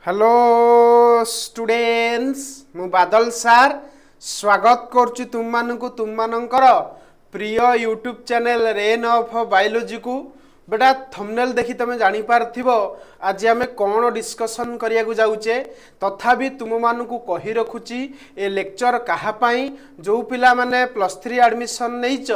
Hello students मु बादल सार स्वागत करुच्ची तुम मानकु तुम मानकर प्रिय YouTube channel rain of biology को बेटा थंबनेल देखि तमे जानि पारथिबो आज आमे कोन डिस्कशन करिया को जाउचे तथापि तुम मानकु कहि रखुची ए लेक्चर कहा पई जो पिला माने +3 एडमिशन नैच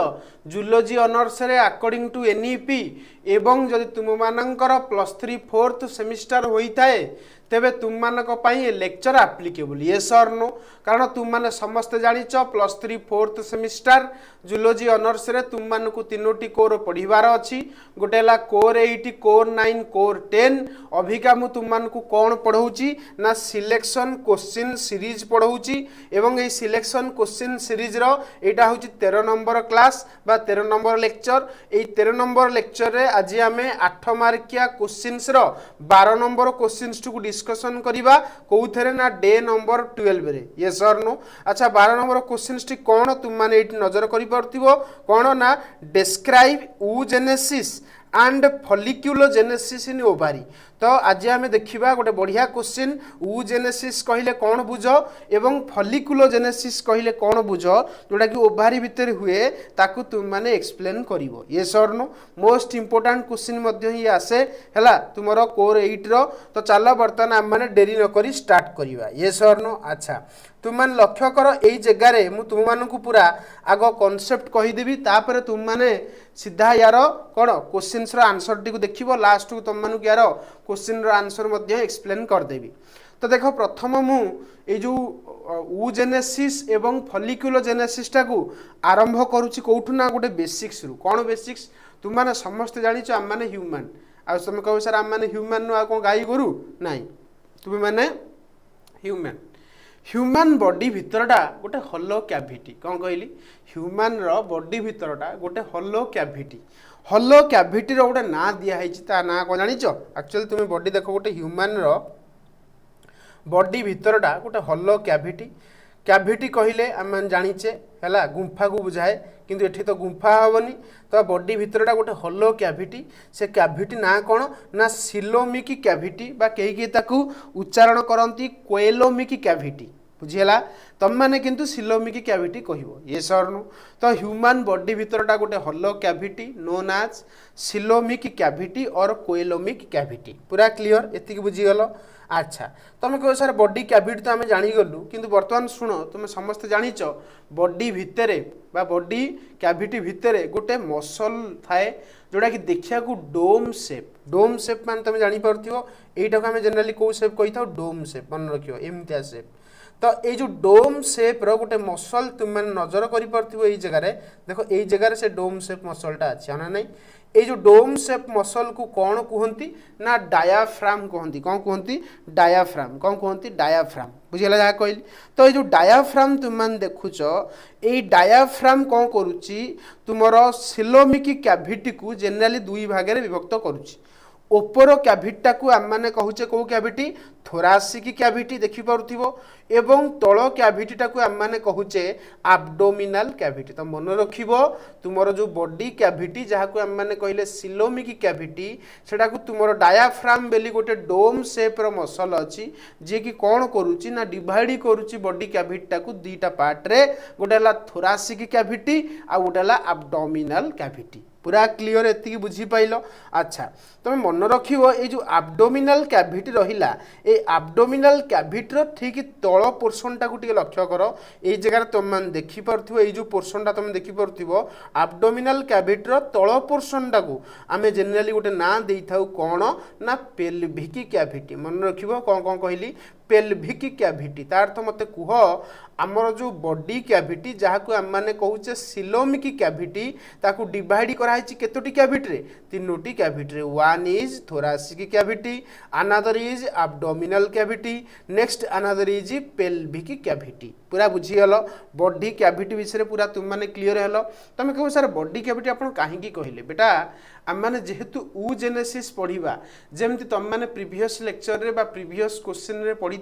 जूलॉजी ऑनर्स रे अकॉर्डिंग टू एनईपी एवं जदि तुम मानकर +3 फोर्थ सेमिस्टर होइताए तेबे तुम मानक पई लेक्चर एप्लीकेबल ये सर नो कारण तुम माने समस्त जानिच +3 फोर्थ सेमिस्टर जूलॉजी ऑनर्स रे तुम मानकु तीनोटी कोर पढ़िबार अछि गोटेला कोर 8 कोर 9 कोर 10 अभिका मु तुम मानकु कोन पढौची ना सिलेक्शन क्वेश्चन सीरीज पढौची एवं ए सिलेक्शन क्वेश्चन सीरीज रो एटा होची 13 नंबर क्लास बा 13 नंबर लेक्चर ए 13 नंबर लेक्चर रे आज आमे 8 मार्किया क्वेश्चंस रो 12 नंबर क्वेश्चंस टू डिस्कशन करिबा कोउथरे ना डे नंबर 12 रे ये सर नो अच्छा 12 नंबर क्वेश्चंस टी कोन तुम माने एटी नजर करि परथिबो कोन ना describe oogenesis and folliculogenesis in ovary तो आज आम देखा गोटे बढ़िया क्वेश्चन oogenesis कहले कौन बुझ एवं folliculogenesis कहले कौन बुझ जोटा कि ओभारी भितर हुए ताकू तुम माने एक्सप्लेन करिवो ये सर नो मोस्ट इंपोर्टेंट क्वेश्चन मध्य ही आसे हला तुमरो कोर 8 रो तो चलो बर्तमान आम माने देरी न करी स्टार्ट करिवा ये सर नो अच्छा तुम मान लक्ष्य कर एई जगह रे मु तुम मानकु पूरा आगो कांसेप्ट कहि देबी तापर तुम माने सीधा यार कोन क्वेश्चंस रो आंसर टी को देखिबो लास्ट को तुम मानकु यार क्वेश्चन रो आंसर मध्य एक्सप्लेन कर देबी तो देखो प्रथम मु ए जो oogenesis एवं folliculogenesis टा को आरंभ करूची कोठु ना गोटे बेसिक्स रु कोन बेसिक्स तुम माने समस्त जानिचो हम माने ह्यूमन आ तुम कहू सर हम माने ह्यूमन नो आ को गाई गरु नाही तुम माने ह्यूमन बॉडी भितरटा गोटे हॉलो कैविटी कौन कहली ह्यूमन रो बॉडी भितरटा गोटे हॉलो कैविटी रो गोटे ना दिया है ता ना को जानिच एक्चुअली तुम बॉडी देखो गोटे ह्यूमन रो बॉडी भितरटा गोटे हॉलो कैविटी कहले आम जानिचे हैला गुंफा को बुझाए किंतु एठी तो गुंफा हेनी तो बॉडी भितरटा गोटे हॉलो कैविटी से कैविटी ना कौन ना सिलोमिक कैविटी बा कई ताकू उच्चारण करती कोएलोमिक कैविटी बुझीला तुम मैंने किंतु सिलोमिक कैविटी कहबो ये सर नु तो ह्यूमन बॉडी भितरटा गोटे hollow cavity known as coelomic cavity और कोएलोमिक कैविटी पूरा क्लियर एति बुझी गलो अच्छा तुम कह सर बॉडी कैविटी तो आम जागलु किंतु बर्तमान शुण तुम समस्त जानिच बॉडी भितरे बा बॉडी कैविटी भितरे गोटे मसल थाए जोड़ा कि देखिया को डोम शेप मान तुम जानि परथिबो एटा को हम जनरली को शेप कहि थाउ डोम शेप मन रखियो एमतिया शेप तो ये जो डोम शेप रो गोटे मसल तुम मैंने नजर कर जगह रे देखो ये जगह से डोम शेप मसलटा अच्छी ना नहीं ये जो डोम शेप मसल को कौन कहती ना डायाफ्राम कहती कौन कहती डायाफ्राम कौन कहती डायाफ्राम बुझेगा जहाँ कहली तो ये जो डायाफ्राम तुम मैंने देखुच ये डायाफ्राम कौन करुच्ची तुमर सिलोमिक कैविटी को जेनेराली दुई भाग में विभक्त करुच्ची ओपर कैविटा को आम मैंने कहूचे कौ कैविटी थोरासिक कैविटी देखि पारुथिबो एवं तଳ कैविटीटा को आम मैंने कहूचे एब्डोमिनल कैविटी तो मन रखिबो तुमरो जो बॉडी कैविटी जहाँ को आम मैंने कहले सिलोमिक कैविटी सेटा को तुमरो डायाफ्राम बेली गोटे डोम शेप रो मसल अछि जे कि कोन करूची ना डिवाइड करूची बॉडी कैविटीटा को दुईटा पार्ट रे गोटेला थोरासिक कैविटी आ गोटेला एब्डोमिनल कैविटी पूरा क्लियर एति बुझी पाइल अच्छा तुम मन रखिबो ए जो एब्डोमिनल कैविटी रहिला ए एब्डोमिनल कैविटी रो ठीक तळ पोर्शन टा को टिके लक्ष्य करो ए जगह तुम मान देखि परथिबो ए जो पोर्शन टा तुम देखि परथिबो एब्डोमिनल कैविटी रो तळ पोर्शन टा को आमे जनरली गोटे ना देई थाउ कोन ना पेल्विक कैविटी मन रखिबो कोन कोन कहली पेल्विक कैविटी तार अर्थ मते कुह आमर जो बॉडी कैविटी जहाँ को आम मैंने कहूचे सिलोमिक कैविटी ताकू डिवाइड कराई केतोटी कैविटी रे तीनोटी कैविटी रे one is thoracic cavity another is abdominal cavity next another is pelvic cavity पूरा बुझीगल बॉडी कैविटी विषय पूरा तुम मैंने क्लीयर हेलो तुम कहो सर बॉडी कैविटी आप कहीं कहले बेटा आम मैंने जेहेतु ऊजेनेसिस पढ़ा जमती तुम मैंने प्रीवियस लेक्चर रे बा प्रीवियस क्वेश्चन रे पढ़ी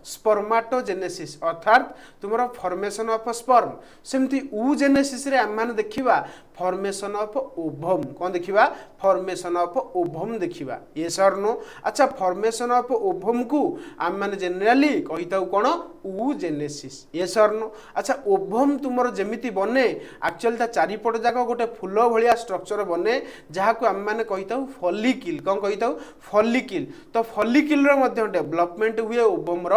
स्पर्माटोजेनेसिस अर्थात तुम फॉर्मेशन ऑफ स्पर्म सेमती ऊजेनेसिस रे आम मैंने देखा फॉर्मेशन ऑफ ओभम कौन देखा फॉर्मेशन ऑफ ओभम देखा ये सर नो अच्छा फॉर्मेशन ऑफ ओभम को आम मैंने जनरली कही था कौन ऊजेनेसिस ये सर नो अच्छा ओभम तुमर जमिति बने एक्चुअली ता चारिपट जाक गोटे फूल भाया स्ट्रक्चर बने जहाँ को आम मैंने कही था फॉलिकिल कौन कही था फॉलिकिल तो फॉलिकिल डेवलपमेंट हुए ओभम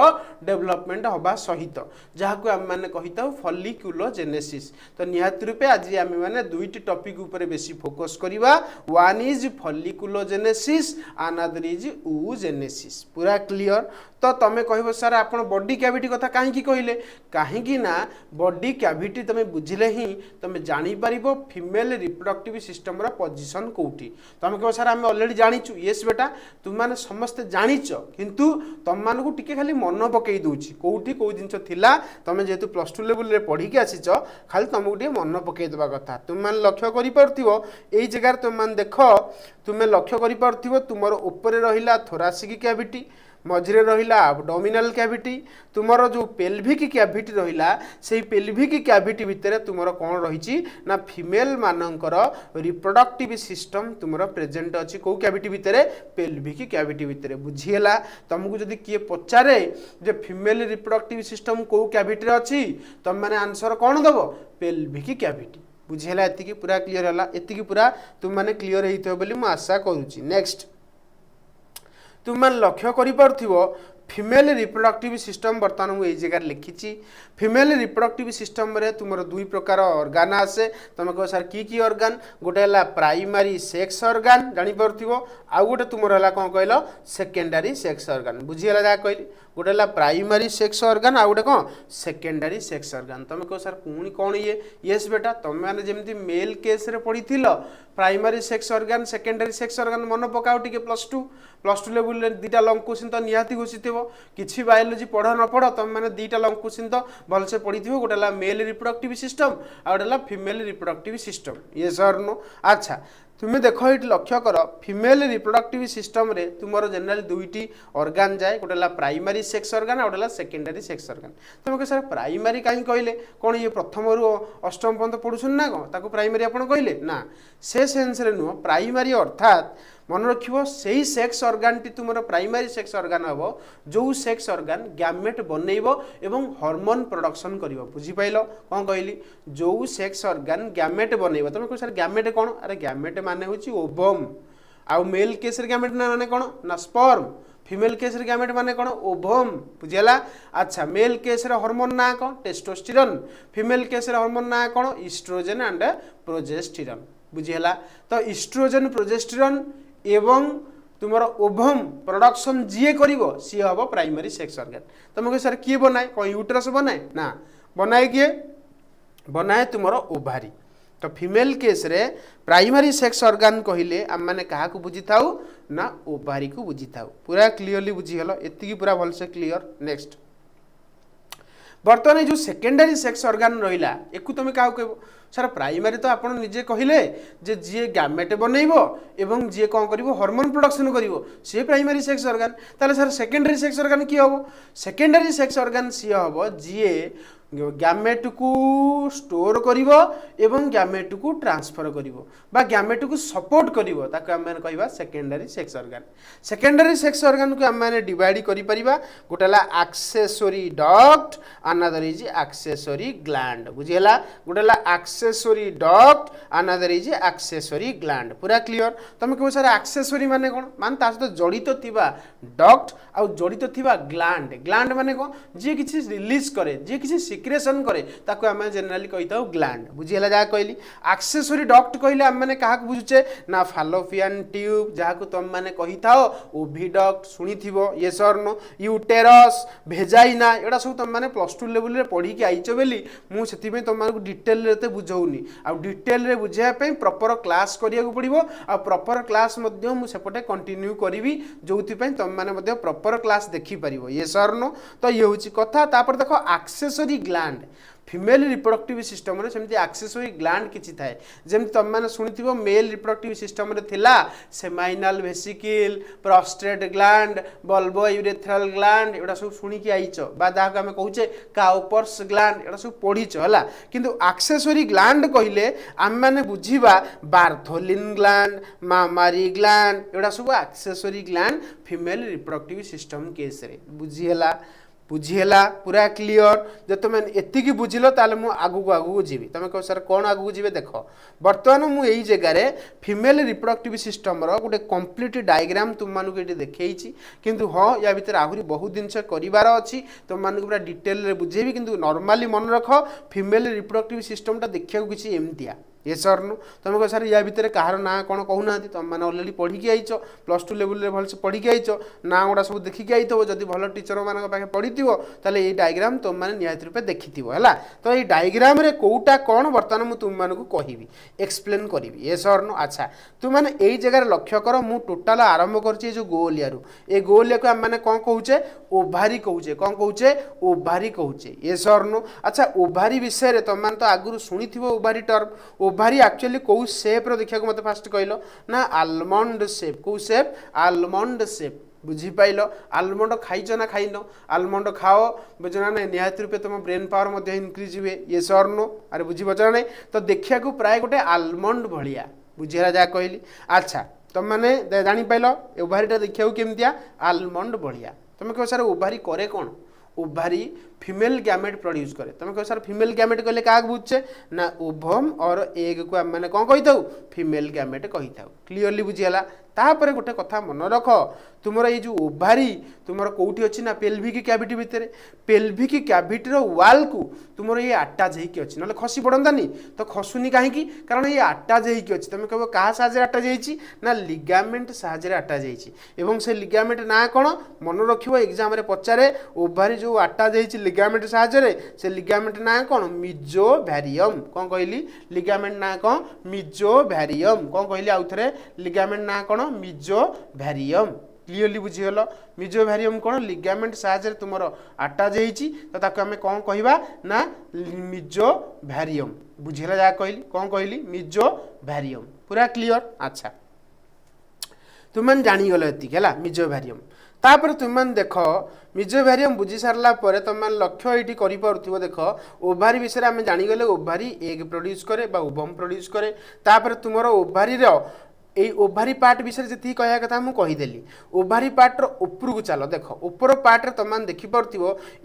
डेवलपमेंट हवा सहित जहाँ को आम मैंने कही था फॉलिक्यूलोजेनेसिस तो निहाती रूपे आज आम मैंने दुईटी टॉपिक ऊपर बेसी फोकस करिवा one is folliculogenesis another is oogenesis पूरा क्लियर तो तमें कहबो सर आपण बॉडी कैविटी कथा काहे कहले कहीं ना बॉडी कैविटी तमें बुझिले ही तमें जानी परिबो फीमेल रिप्रोडक्टिव सिस्टम रा पोजीशन कोठी तमें कहो सर हम ऑलरेडी जानिचु यस बेटा तुम माने समस्त जानिच किंतु तुम मान को टिके खाली मन पकई दूची कोठी को जिंस थिला तमें जेतु प्लस 2 लेवल रे पढ़ी के आसीच खाली तुमको टिके मन पकई देबा कथा तुम मान लक्ष्य करि परथिवो एई जगह तुम मान देखो तुमे लक्ष्य करि परथिवो तुमर ऊपर रहिला थोरासिक कैविटी मझिरे रहिला एब्डोमिनल कैविटी तुमर जो पेल्विक कैविटी रहिला सेही पेल्विक कैविटी भितर तुमर कोन रहिची ना फीमेल मानकर रिप्रोडक्टिव सिस्टम तुमर प्रेजेंट अछि को कैविटी भितर पेल्विक कैविटी भितर बुझिएला तुमको जदि किए पचारे जे फीमेल रिप्रोडक्टिव सिस्टम को कैविटी रे अछि तुम माने आंसर कोन दबो पेल्विक कैविटी बुझिएला एतिकी पूरा क्लियर होला एतिकी पूरा तुम माने क्लियर हेइथो बोली म आशा करूची नेक्स्ट तुम मान लक्ष्य करिपारथिवो फीमेल रिप्रोडक्टिव सिस्टम बर्तमान मुझे जगह लिखी फीमेल रिप्रोडक्टिव सिस्टम रे तुमर दुई प्रकार ऑर्गन आसे तुम कह सर की ऑर्गन गोटे है प्राइमरी सेक्स ऑर्गन जानी पारथिवो आउ गोटे तुमर है कौन कहल सेकेंडरी सेक्स ऑर्गन बुझीगला जहाँ कहली गोटे है प्राइमरी सेक्स ऑर्गन आउ गोटे कौन सेकेंडरी सेक्स ऑर्गन तुम कह सर पुणी कौन ये यस बेटा तुम मैंने जमी मेल केस रे पढ़ी primary sex organ secondary sex organ मन पकाओ टिके प्लस टू लेवल दीटा लंग क्वेश्चन तो निहाती घोषित किसी बायोलॉजी पढ़ न पढ़ तुम मैंने दीटा लंग क्वेश्चन तो भलसे पढ़ी थी गोटे है मेल रिप्रोडक्टिव सिस्टम आ गोटे फीमेल रिप्रोडक्टिव सिस्टम ये सर नो अच्छा तुम्हें देख ये लक्ष्य कर फीमेल रिप्रोडक्टिव सिस्टम रे तुमर जनरल दुईटी ऑर्गन जाए गोटे है प्राइमरी सेक्स ऑर्गन आ गोटे सेकेंडरी सेक्स ऑर्गन तुम कह सर प्राइमरी कहीं कहले कौन ये प्रथम रु अष्टम पर्यंत पढ़ुन ना कौन ताको प्राइमरी आप कहले ना से सेन्स रे नुह प्राइमरी अर्थात मन रखिबो सेही सेक्स ऑर्गन टी तुमर प्राइमरी सेक्स ऑर्गन हबो जो सेक्स ऑर्गन गैमेट बनैबो एवं हार्मोन प्रोडक्शन करिवो बुझी पाइलो कोन कहली जो सेक्स ऑर्गन गैमेट बनैबो तुम कह सर गैमेट कोन अरे गैमेट माने होची ओवम आ मेल केस रे गैमेट माने कोन ना स्पर्म फीमेल केस रे गैमेट माने कोन ओवम बुझियला अच्छा मेल केस रे हार्मोन ना कोन टेस्टोस्टेरोन फीमेल केस रे हार्मोन ना कोन ईस्ट्रोजन एंड प्रोजेस्टेरोन बुझियला तो ईस्ट्रोजन प्रोजेस्टेरोन एवं तुमर ओवम प्रोडक्शन जी करिवो सी हम प्राइमरी सेक्स ऑर्गन तुम कह सर किए बनाए कौन यूट्रस बनाए ना बनाए किए बनाए तुमर ओभारी तो फीमेल केस रे प्राइमरी सेक्स ऑर्गन कहले आम मैंने क्या बुझी था ना ओभारी को बुझी था पूरा क्लीयरली बुझीगल एति पूरा भलसे क्लीयर नेक्स्ट बर्तमान जो सेकेंडरी सेक्स ऑर्गन रहा एक तुम क्या कह सर प्राइमरी तो आप निजे कहले जे जी गैमेट बनइबो एवं जी कौन करिवो हार्मोन प्रोडक्शन करिवो सी प्राइमरी सेक्स ऑर्गन ताले सर सेकेंडरी सेक्स ऑर्गन की हबो सेकेंडरी सेक्स ऑर्गन सी हबो जी गैमेट को स्टोर करिवो एवं गैमेट को ट्रांसफर करिवो बा गैमेट को सपोर्ट करिवो ताको हम माने कहबा सेकेंडरी सेक्स ऑर्गन को हम माने डिवाइड करि परिबा गोटेला accessory duct another is accessory gland बुझियला गोटेला accessory duct another is accessory gland पूरा क्लियर तुम कह सर एक्सेसरी माने कोन मान ता सहित जड़ित थिबा डक्ट आ जड़ित थिबा ग्लैंड माने कोन जे किछि रिलीज करे जे किछि सिक्रेशन करे ताको आमे जनरली कहिताउ ग्लैंड बुझियला जा कहली एक्सेसरी डक्ट कहले हम माने काहा बुझुचे ना फालोपियन ट्यूब जहा को तुम माने कहिताओ ओविडक्ट सुनिथिबो यस और नो यूटेरस भेजाइना एडा सब तुम माने प्लस 2 लेवल रे पढ़ी के आइचो बेली मु सेति में तुम माने डिटेल रे ते बुझौनी आ डिटेल रे बुझिया पे प्रॉपर क्लास करिया को पड़िबो आ प्रॉपर क्लास मध्ये मु सेपटे कंटिन्यू करिवि जोथि पे तुम माने मध्ये प्रॉपर क्लास देखि परिबो यस और नो तो ये होची कथा तापर देखो accessory gland female reproductive system रे सेमती एक्सेसरी ग्लैंड किछि थाए जेमती तुम माने सुनिथिबो मेल रिप्रोडक्टिव सिस्टम रे थिला seminal vesicle prostate gland bulbo urethral gland एडा सब सुनी कि आइचो बा दाहा को हम कहूचे काउपर्स ग्लैंड एडा सब पढिचो हला किंतु एक्सेसरी ग्लैंड कहिले हम माने बुझिबा बार्थोलिन ग्लैंड मामारी ग्लैंड एडा सब accessory gland female reproductive system case रे बुझीला पूरा क्लियर जो तुम एति बुझिल ताले मु आगु को आगु जीवी तुम कह सर कौन आगु जीवे देख बर्तमान मु यही जगह फीमेल रिप्रोडक्टिव सिस्टम रो गोटे कंप्लीट डायग्राम तुम मानक ये देखी किंतु हाँ या भीतर आहरी बहुत जिनस करार अच्छी तुम मानक पूरा डिटेल रे बुझेबी किंतु नॉर्मली मन रख फीमेल रिप्रोडक्टिव सिस्टम देखा किसी एमतिया ये सर नु तुम कह सर या भितर कहार ना कौन कहूना तुम मैंने अलरेडी पढ़ी आईच +2 लेवल रे भलसे पढ़ी आईच ना गुड़ा सब देखिक आईथो जदि भल टीचर मान पाखे पढ़ी ताले ये डायग्राम तुम मैंने निहाती रूपे देखि है तो ये डायग्राम रे कोटा कौन बर्तमान मुझे तुम मानक कहबी एक्सप्लेन करी ये सर नु अच्छा तुम मैंने यही जगह लक्ष्य कर मु टोटाल आरंभ कर जो गोलिया ये गोलिया को आम मैंने कौन कहूचे ओभारी कहूचे कौन कहूचे ओभारी कहूचे ये सर नु अच्छा ओभारी विषय तुम मैंने तो आगुरी शुणी ओभारी टर्म ओभारी एक्चुअली कौ शेप रो देखा मत फास्ट कहल ना आलमंड शेप कौ शेप आलमंड शेप बुझी पाइल आलमंड खाइच ना खाइन आलमंड खाओ बुझना ना निहाती रूपे तुम ब्रेन पावर इनक्रीज हुए ये सर नो अरे बुझी बचा ना तो देखा प्राय गोटे आलमंड भाया बुझेगा जहाँ कहली अच्छा तुम मैंने जापाइल ओभारीटा देखा केमतिया आलमंड भाया तुम कह सर ओभारी करे कौन ओभारी फीमेल गैमेट प्रोड्यूस करे तुम कह सर फीमेल गैमेट कहले क्या बुझे ना ओभम और एग को आम मैंने कौन कही था फीमेल गैमेट कही था क्लीयरली बुझीगला तापर गोटे कथा मन रख तुम ये जो ओभारी तुम कौटी अच्छी ना पेल्विक कैविटी भितर पेल्विक कैविटी वाल को तुम ये आटाच होती ना खसी पड़तानी तो खसुनी कहीं कारण ये आटाच होती तुम कह क्या साहय आटाच ना लिगामेंट साहय आटाच होती से लिगामेंट ना कौन मन रख एग्जाम पचारे ओभारी जो आटाच लिगामेंट साहय से लिगामेंट ना कौन मिजोभैरियम कौन कहली लिगामेंट ना कौन मिजोभैरियम कौन कहली आउ थे लिगामेंट ना कौन मिजोभैरियम क्लीयरली बुझीगल मिजोभैरियम कौन लिगामेंट साहय तुम आटाच होती तो ताको आम कौन कहवा ना मिजोभैरियम बुझीगला जहाँ कहली कौन कहली मिजोभैरियम पूरा क्लीयर अच्छा तुम जानीगल ये मिजोभैरियम तापर तुम देख मिजोभैरियम बुझी सारा पर तुम लक्ष्य ये कर देख ओभारी विषय आम जानीगले ओभारी एग प्रोड्यूस करे ओभम प्रोड्यूस करे तापर तुम ओभारी এই ওভারি পার্ট বিষয়ে যেতি কয়া কথা মু কহিদেলি ওভারি পার্টর উপরকু চাল দেখ উপর পার্টরে তোমার দেখিপারথিব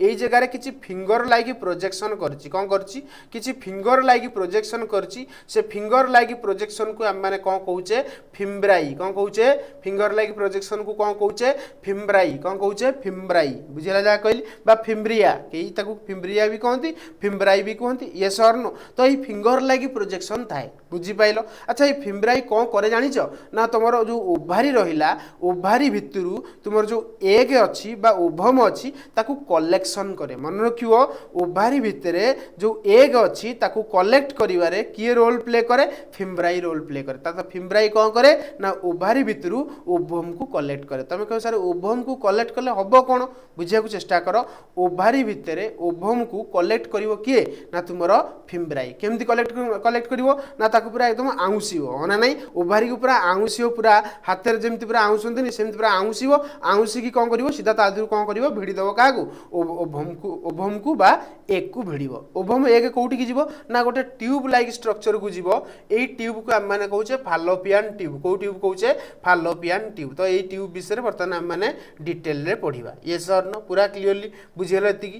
এই জায়গায় কিছু ফিঙ্গর লাইকি প্রোজেকশন করছি কম করছি কিছু ফিঙ্গর লাইকি প্রোজেকশন করছি সে ফিঙ্গর লাইকি প্রোজেকশন কু আমি মানে কম কହୁছে ফিম্ব্রাই কম কହୁছে ফিঙ্গর লাইকি প্রোজেকশন কু কম কହୁছে ফিম্ব্রাই কম কହୁছে ফিম্ব্রাই বুঝিলা যা কইলি বা ফিম্ব্রিয়া কেই তাকু ফিম্ব্রিয়া भी कहती ফিম্ব্রাই भी कहती यस और नो तो ये फिंगर लाइकी प्रोजेक्शन थाए बुझी पाइल अच्छा ये फिम्ब्राई कौन करे जानिच ना तुम जो ओभारी रहा ओभारी भितर तुम जो एग अच्छी ओभम अच्छी ताकू कलेक्शन करे मन रखियो ओभारी भितर जो एग अच्छी ताकू कलेक्ट करिवारे किए रोल प्ले करे फिम्ब्राई रोल प्ले करे ता फिम्ब्राई कौन करे ना ओभारी भितर ओभम को कलेक्ट करे तुम कह सर ओभम को कलेक्ट कले हम कौन बुझा चेष्टा कर ओभारी भितर ओभम को कलेक्ट करिवो किए ना तुम फिम्ब्राई केमती कलेक्ट करिवो ना ताकू पूरा एकदम आउंसिबो ना नहीं ओभारी को पूरा आउंसियो पूरा हाथ में जमी पूरा आउंसती सेमती पूरा आउंसिबो आउंसिकी कौन कर सीधा ता देहरु कौन कर भिड़ीदेव क्या ओभम को बा एग को भिड़ब ओभम एग कौटी की जीव ना गोटे ट्यूब लाइक स्ट्रक्चर को जीव यही ट्यूब को आम मैंने कहे फालोपियन ट्यूब कौ ट्यूब कहे फालोपियन ट्यूब तो यही ट्यूब विषय बर्तमान आम मैंने डिटेल रे पढ़ा ये सर न पूरा क्लीयरली बुझीगल एति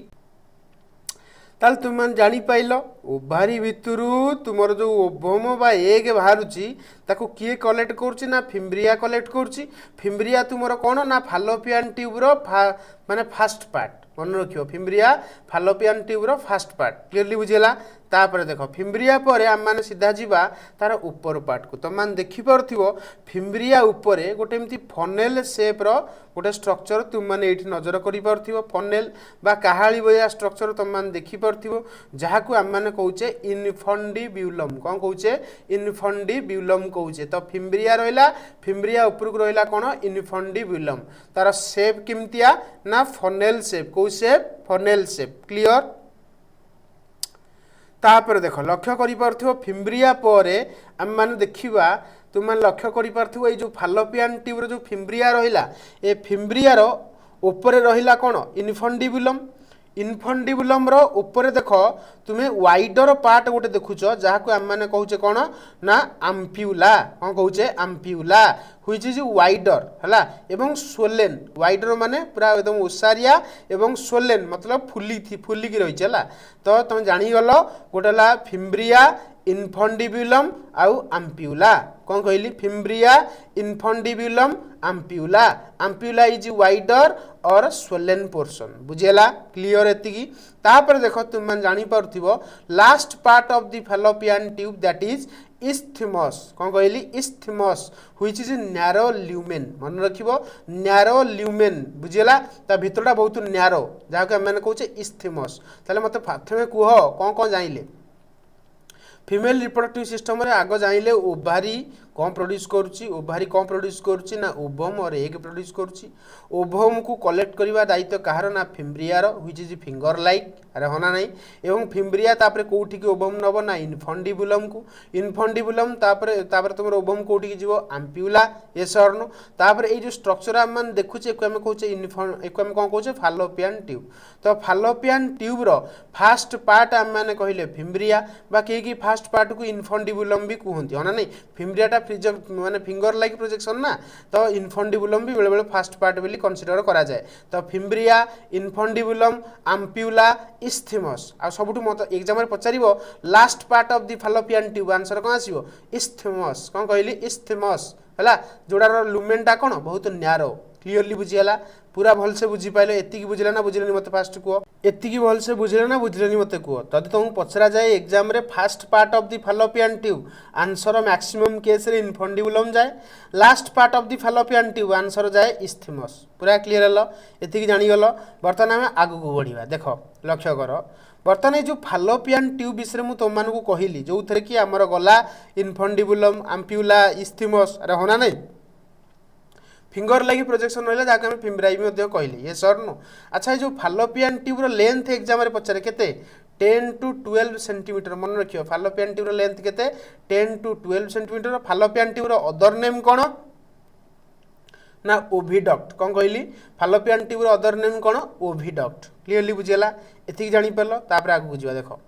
ताल तुम जापाइल ओभारी भितर तुम जो ओभम बा एग बाहर ताको किए कलेक्ट करुच्ची ना फिम्ब्रिया कलेक्ट करुच्ची फिम्ब्रिया तुम कौन ना फालोपियन ट्यूब्र माने फास्ट पार्ट मन रखियो फिम्ब्रिया फालोपियन ट्यूब्र फास्ट पार्ट क्लीयरली बुझीगला तापर देख फिम्ब्रिया पर आम मैंने सीधा जीवा तार ऊपर पार्ट को तुम देखिपो फिम्ब्रिया उपरे गोटे एमती फनेल सेप्र गोटे स्ट्रक्चर तुम मैंने ये नजर कर फनेल बा काहाली बया स्ट्रक्चर तुम मैंने देखिपो जहाँ को आम मैंने कहे इनफंडिब्यूलम कौन कहे इनफंडिब्यूलम कहे तो फिम्ब्रिया रहा फिम्ब्रिया उपरक रहा कौन इनफंडिब्यूलम तार सेप केमतिया ना फनेल सेप कौ सेप फनेल सेप क्लीयर तापर देख लक्ष्य कर फिम्ब्रिया पर आम मैंने देखा तुम लक्ष्य कर जो फालोपियन ट्यूब्र जो फिम्ब्रिया रहा ए फिम्ब्रियार उपरे रहा कौन इनफंडिबुलम इनफंडिबुलम ऊपर देख तुम्हें वाइडर पार्ट गोटे देखुच जहाँ को आम मैंने कहूचे कौन ना आम्प्यूला कौन कहूचे आम्प्यूला हुईच इज वाइडर है एवं सोलेन वाइडर माने पूरा एकदम ओसारिया एवं सोलेन मतलब फुलिकी रही है तो तुम जानीगल गोटे फिम्ब्रिया इनफंडिबुलम आउ आम्प्यूला कौन कहली फिम्ब्रिया इनफंडिबुलम आम्प्यूला आम्प्यूला इज वाइडर और स्वोलेन पोर्शन बुझेला क्लियर एतिकी तापर देख तुम मैंने जानी पारुथिबो last part of the Fallopian tube that is isthmus कौन कहली isthmus which is narrow lumen मन रखिबो नैरो ल्यूमेन बुझेला ता भितरटा बहुत नैरो जहाँ को मैंने कहूचे इस्थमस ताले मते प्रथमे कुह कौन कौन जाइले फीमेल रिप्रोडक्टिव सिस्टम रे आग जाइले ओभारी कौन प्रोड्यूस करुच्ची ओभारी कौन प्रोड्यूस करुच्ची ना ओभम और एग प्रोड्यूस करुच्ची ओभम को कलेक्ट करवा दायित्व कहार ना फिम्ब्रियार व्हिच इज फिंगर लाइक अरे हना नहीं एवं फिम्ब्रिया तापर कोठी की ओभम नब ना इनफंडिबुलम को इनफंडिबुलम तापर तुम ओभम कोठी की जीवो आम्प्यूला ये सरनो तापर ए जो स्ट्रक्चर आम मान देखुचे एको आम कहूचे एको आम कौन कहूचे फालोपियन ट्यूब तो फालोपियन ट्यूब रो फास्ट पार्ट आम माने कहिले फिम्ब्रिया बा के फास्ट पार्ट को इनफंडिबुलम भी कहते हना नहीं फिम्ब्रियाटा माने फिंगर लाइक प्रोजेक्शन ना तो इनफंडिबुलम भी बेले बेले फास्ट पार्ट बोली कंसीडर करा जाए तो फिम्ब्रिया इनफंडिबुलम आम्प्यूला इस्थमस आ सबुठ मत एग्जाम रे पचारिबो last part of the Fallopian tube answer कौन आसीबो इस्थमस कौन कहली इस्थमस हला जोड़ार लुमेनटा कौन बहुत न्यारो क्लीयरली बुझीगला पूरा भल से बुझी पाइले एतिकी बुझिला ना बुझिलेनी मते फास्ट कुह एतिकी भल से बुझिले ना बुझिलेनी मते कुह तदि तुमको पचरा जाए एग्जाम रे first part of the Fallopian tube answer maximum case रे इनफंडिबुलम जाए last part of the Fallopian tube answer जाए इस्थमस पूरा क्लियर हलो एतिकी जानी गलो बर्तमान आमे आगु को बढ़िबा देखो लक्ष्य कर बर्तमान जो फालोपियन ट्यूब विषय मुझे तुम मानक कहली जो थे कि आमर गला इनफंडिबुलम आम्प्यूला इस्थमस अरे होना नहीं फिंगर लगी प्रोजेक्शन रहा जहाँ आम फिम्ब्राई भी कहली ये सर नो अच्छा ये जो फालोपियन ट्यूब्र लेंथ एग्जाम रे पचारे केते 10 to 12 सेंटीमीटर मन रखियो फालोपियन ट्यूब्र लेंथ केते 10 to 12 सेंटीमीटर फालोपियन ट्यूब्र अदर नेम कौन ना ओविडक्ट कौन कहली फालोपियन ट्यूब्र अदर नेम कौन ओविडक्ट क्लीयरली बुझीगला एतिक जानी पारल तापर आगु बुझिबा देखो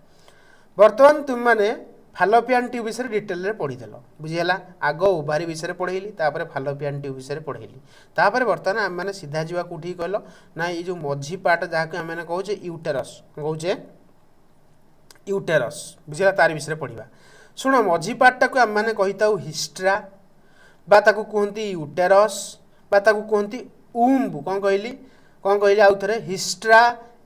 बर्तमान तुम माने फालोपियन ट्यूब विषय डिटेल रे पढ़ीदेल बुझीगला आग ओभारी विषय पढ़ेली तापर फालोपियन ट्यूब विषय पढ़ेली तापर बर्तमान आम मैंने सीधा जावा कौटी कहल ना ये जो मझी पार्ट जहाँ को आम कहूचे यूटेरस कहूचे यूटेरस बुझीगला तार विषय पढ़ा शुण मझी पार्टा को आम मैंने कही था हिस्ट्रा बा ताकू कहती यूटेरस बा ताकू कहती उम्ब कौन कहली आउ थे हिस्ट्रा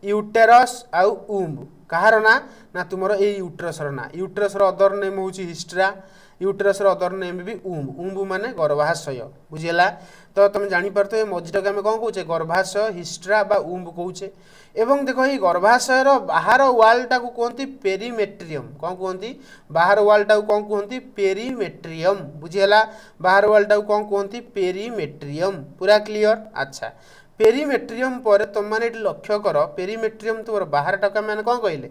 यूटेरस आउ उम्ब कहार ना तुमर ए यूट्रस ना यूट्रस अदर नेम हूँ हिस्ट्रा यूट्रस अदर नेम भी उम्ब माने गर्भाशय बुझीगला तो तुम जापर ये मझीटा आम कौन कहे गर्भाशय हिस्ट्रा बा उम्ब कहे एवं देख ये गर्भाशयर बाहर वालटा को कहती पेरीमेट्रियम कौन कहती बाहर वालटा को कौन कहती पेरीमेट्रियम बुझीगला बाहर वालटा को कौन कहती पेरीमेट्रियम पूरा क्लियर अच्छा पेरीमेट्रियम पर तुम मैंने लक्ष्य कर पेरीमेट्रियम तुम बाहर टाका मैंने कौन कहले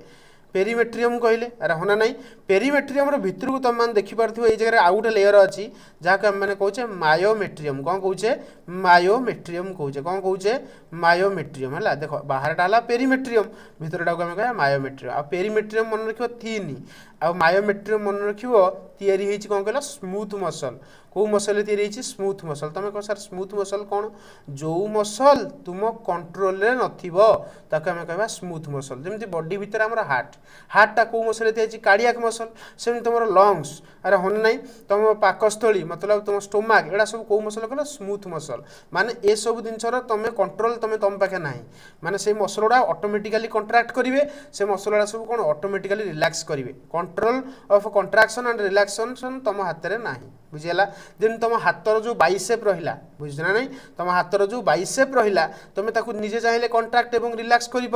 पेरीमेट्रियम कहले अरे होना नहीं पेरीमेट्रियम भितर को तुम मैंने देखिपार ये जगह आउ गोटे लेयर अच्छी जहाँ आम मैंने कहे मायोमेट्रियम कौन कहे मायोमेट्रियम कहे कौन कहे मायोमेट्रियम है देख बाहरटा है पेरीमेट्रियम भितरटा को आम कह मायोमेट्रियम आ पेरीमेट्रियम मन रख थीन आ मायोमेट्रियम मन रख कौन कहला स्मूथ मसल कौ मसल स्मूथ मसल तुम कह सर स्मूथ मसल कौन जो मसल तुम कंट्रोल रे नथिबो ताके आम कह स्मूथ मसल जमी बॉडी भितर आम हार्टा कौ मसल कार्डियाक मसल सेम तुम लंग्स अरे हन नहीं तुम पाकस्थली मतलब तुम स्टोमाक एड़ा सब कौ मसल कह स्मूथ मसल माने ए सब जिनसर तुम कंट्रोल तुम पाखे ना माने से मसल गुड़ा ऑटोमेटिकली कंट्राक्ट करेंगे से मसल गुड़ा सब कौन ऑटोमेटिकली रिलैक्स करेंगे कंट्रोल ऑफ कंट्राक्शन एंड रिलैक्सेशन तुम हाथ में ना बुझीगला देन तुम हाथर जो बाइसेप रहा बुझे ना नहीं तुम हाथर जो बाइसेप रहा तुम ताकू निजे चाहिए कंट्राक्ट और रिलैक्स कर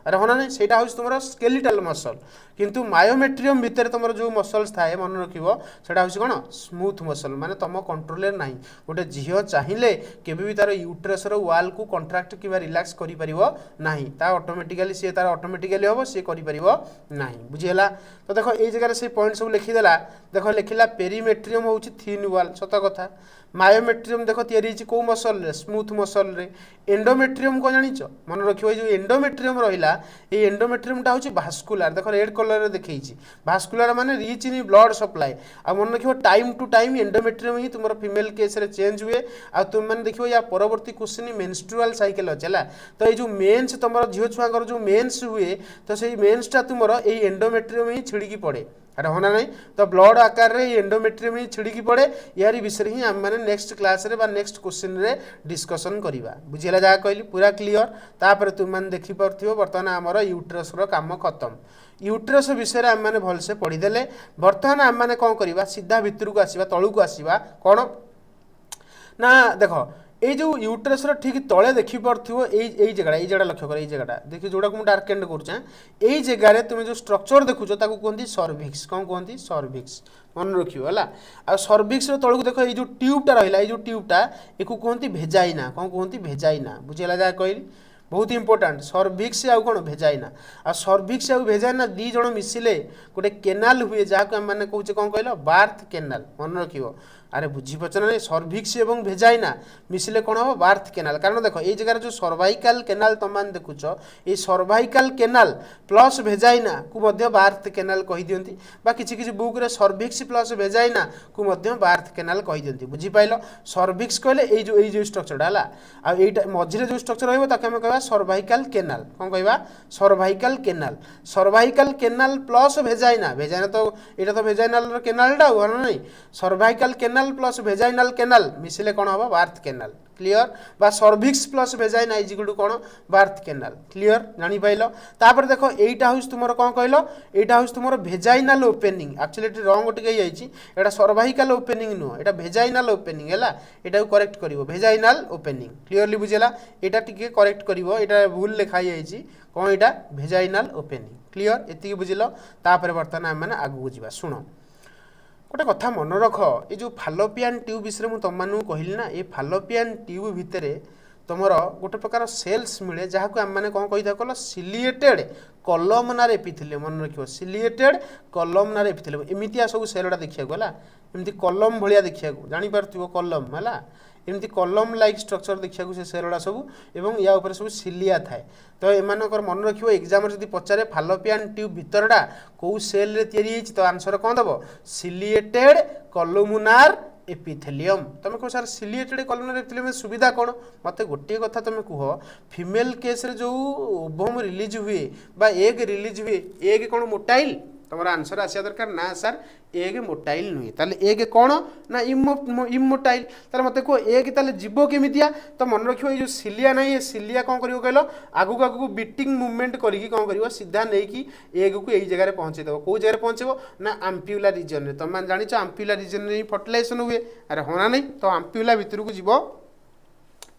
अरे हाँ ना नहीं सेटा हूँ तुम स्केलेटल मसल किंतु मायोमेट्रियम भितर तुम जो मसल्स थाए मन रखिबो सेटा हूँ कौन स्मूथ मसल माने तुम कंट्रोल नहीं गोटे झील चाहिए केबे भी तार यूट्रसर वाल को कंट्राक्ट कि रिलैक्स करि परिबो नाही ता ऑटोमेटिकली सी तार ऑटोमेटिकली हम सी करि परिबो नाही बुझीगला तो देखो ये जगह से पॉइंट सब लिखिदेला देखो लिखिला पेरीमेट्रियम हूँ थीन वाल सत कथा मायोमेट्रियम देख तैयारी कौ मसल रे स्मूथ मसल रे एंडोमेट्रियम को जानिच मन रखियो जो एंडोमेट्रियम रहिला ए एंडोमेट्रियमटा हूँ भास्कुलार देख रेड कलर देखी भास्कुलार माने रिच इन ब्लड सप्लाई आ मन रखियो टाइम टू टाइम एंडोमेट्रियम ही तुम फीमेल केस रे चेंज हुए आ तुम मैंने देखियो या परवर्ती क्वेश्चन मेंस्ट्रुअल साइकिल अच्छे तो ये जो मेन्स तुम झील छुआ जो मेन्स हुए तो से मेन्सटा तुम ये एंडोमेट्रियम ही छिड़की पड़े अरे होना नहीं तो ब्लड आकार रे एंडोमेट्रियम ही छिड़की पड़े यार विषय ही आम मैंने नेक्स्ट क्लास रे बा नेक्स्ट क्वेश्चन रे डिस्कशन करवा बुझेगा जहाँ कहली पूरा क्लीयर तापर तुम मैंने देखिपार बर्तमान आमर यूट्रस काम खत्म यूट्रस विषय आम मैंने भलसे पढ़ीदे बर्तमान आम मैंने कौन करवा सीधा भितर को आसवा तलू को आसवा कौन ना देख ये जो यूट्रस ठीक तले देखिपार यही जगह लक्ष्य कर जगह देखिए जोड़ा को डार्क एंड करुचे यही जगह तुम जो स्ट्रक्चर देखुच कहते सर्विक्स कौन कहते सर्विक्स मन रखियो है आ सर्विक्स तौक देख ये जो ट्यूबटा रहा ये जो ट्यूबटा या कहते भेजाइना कौन कहते भेजाइना बुझेगा जहाँ कहली बहुत इंपोर्टाट सर्विक्स आउ कौन भेजाइना आ सर्विक्स आउ भेजाइना दी जन मिसिले गोटे केनाल हुए जहाँ को मैंने कहे कौन कहल बार्थ केनाल मन रखियो अरे बुझीपार ना सर्विक्स एवं भेजाइना मिसिले कौन हम बार्थ केनाल कारण देख ये जगह जो सर्वाइकल केनाल तुम मैंने देखुच ये सर्वाइकल केनाल प्लस भेजाइना को बार्थ केनाल कही दियंती बा किछि किछि बुक रे सर्विक्स प्लस भेजाइना को बार्थ केनाल कही दियंती बुझीपाइल सर्विक्स कहले ये स्ट्रक्चरटा है आ एटा मझिरे जो स्ट्रक्चर रहिबो ताके हम कहबा सर्वाइकल केनाल कौन कहबा cervical canal plus vagina vagina तो एटा तो भेजाइनाल केनालटा हो ना नहीं cervical canal plus vaginal canal मिसिले कौन हम बार्थ केनाल क्लियर बा cervix plus vagina is equal to कौन बार्थ केनाल क्लियर जानी पाइल तापर देखो एटा हाउस तुमर कौन कहलो एटा हाउस तुमर भेजाइनाल ओपनिंग एक्चुअली एटी रंग टिके जाईची एटा सर्वाइकल ओपनिंग नो एटा भेजाइनाल ओपनिंग हैला एटा करेक्ट करिवो भेजाइनाल ओपनिंग क्लियरली बुझेला एटा टिके करेक्ट करिवो एटा भूल लिखा जाईची कौन एटा भेजाइनाल ओपनिंग क्लियर एति बुझिलो तापर वर्तमान हम माने आगु बुझिबा सुनो गोटे कथा मन रख ये जो फालोपियन ट्यूब विषय मुझे तुम मानू कहली ना ये फालोपियन ट्यूब भितर तुम गोटे प्रकार सेल्स मिले जहाँ को आम मैंने कौन कही था कल सिलिएटेड कलमनार एपिथेलियम मन रखियो सिलिएटेड कलमनार एपिथेलियम एमती सब सेलटा देखा है एमती कलम भाया देखा जापार कलम है एमती कलम लाइक स्ट्रक्चर देखा से सेलटा सब एवं या ऊपर सब सिलिया थाए तो एमानकर मन रखियो एग्जाम जब पचारे फालोपियन ट्यूब भितरटा कौ सेल रे तैयारी होइछि तो आंसर कौन दब सिलिएटेड कलमुनार एपिथेलियम तुम कह सर सिलिएटेड कलमुनार एपिथेलियम सुविधा कौन मत गोटे कथा तुम कह फीमेल केस रे जो ओवम रिलीज हुए बा एग रिलीज हुए एग कौन मोटाइल तुम आंसर आसा दरकार ना सर एग मोटाइल नुहे ताले एग कौन ना इमोटाइल ताले मत कह एग ताले जीव केमितिया तो मन रखियो ये जो सिलिया ना ये सिलिया कौन करियो कहलो आगु आगु बीटिंग मूवमेंट करिकी कौन करियो सीधा नहीं एग को यही जगह पहुँचे देव कौ जगह पहुँचेबो ना आम्प्यूला रिजन में तुम जानिच आम्प्यूला रिजन में फर्टिलाइजेशन हुए अरे होना नहीं तो आम्प्यूला भितर को जीव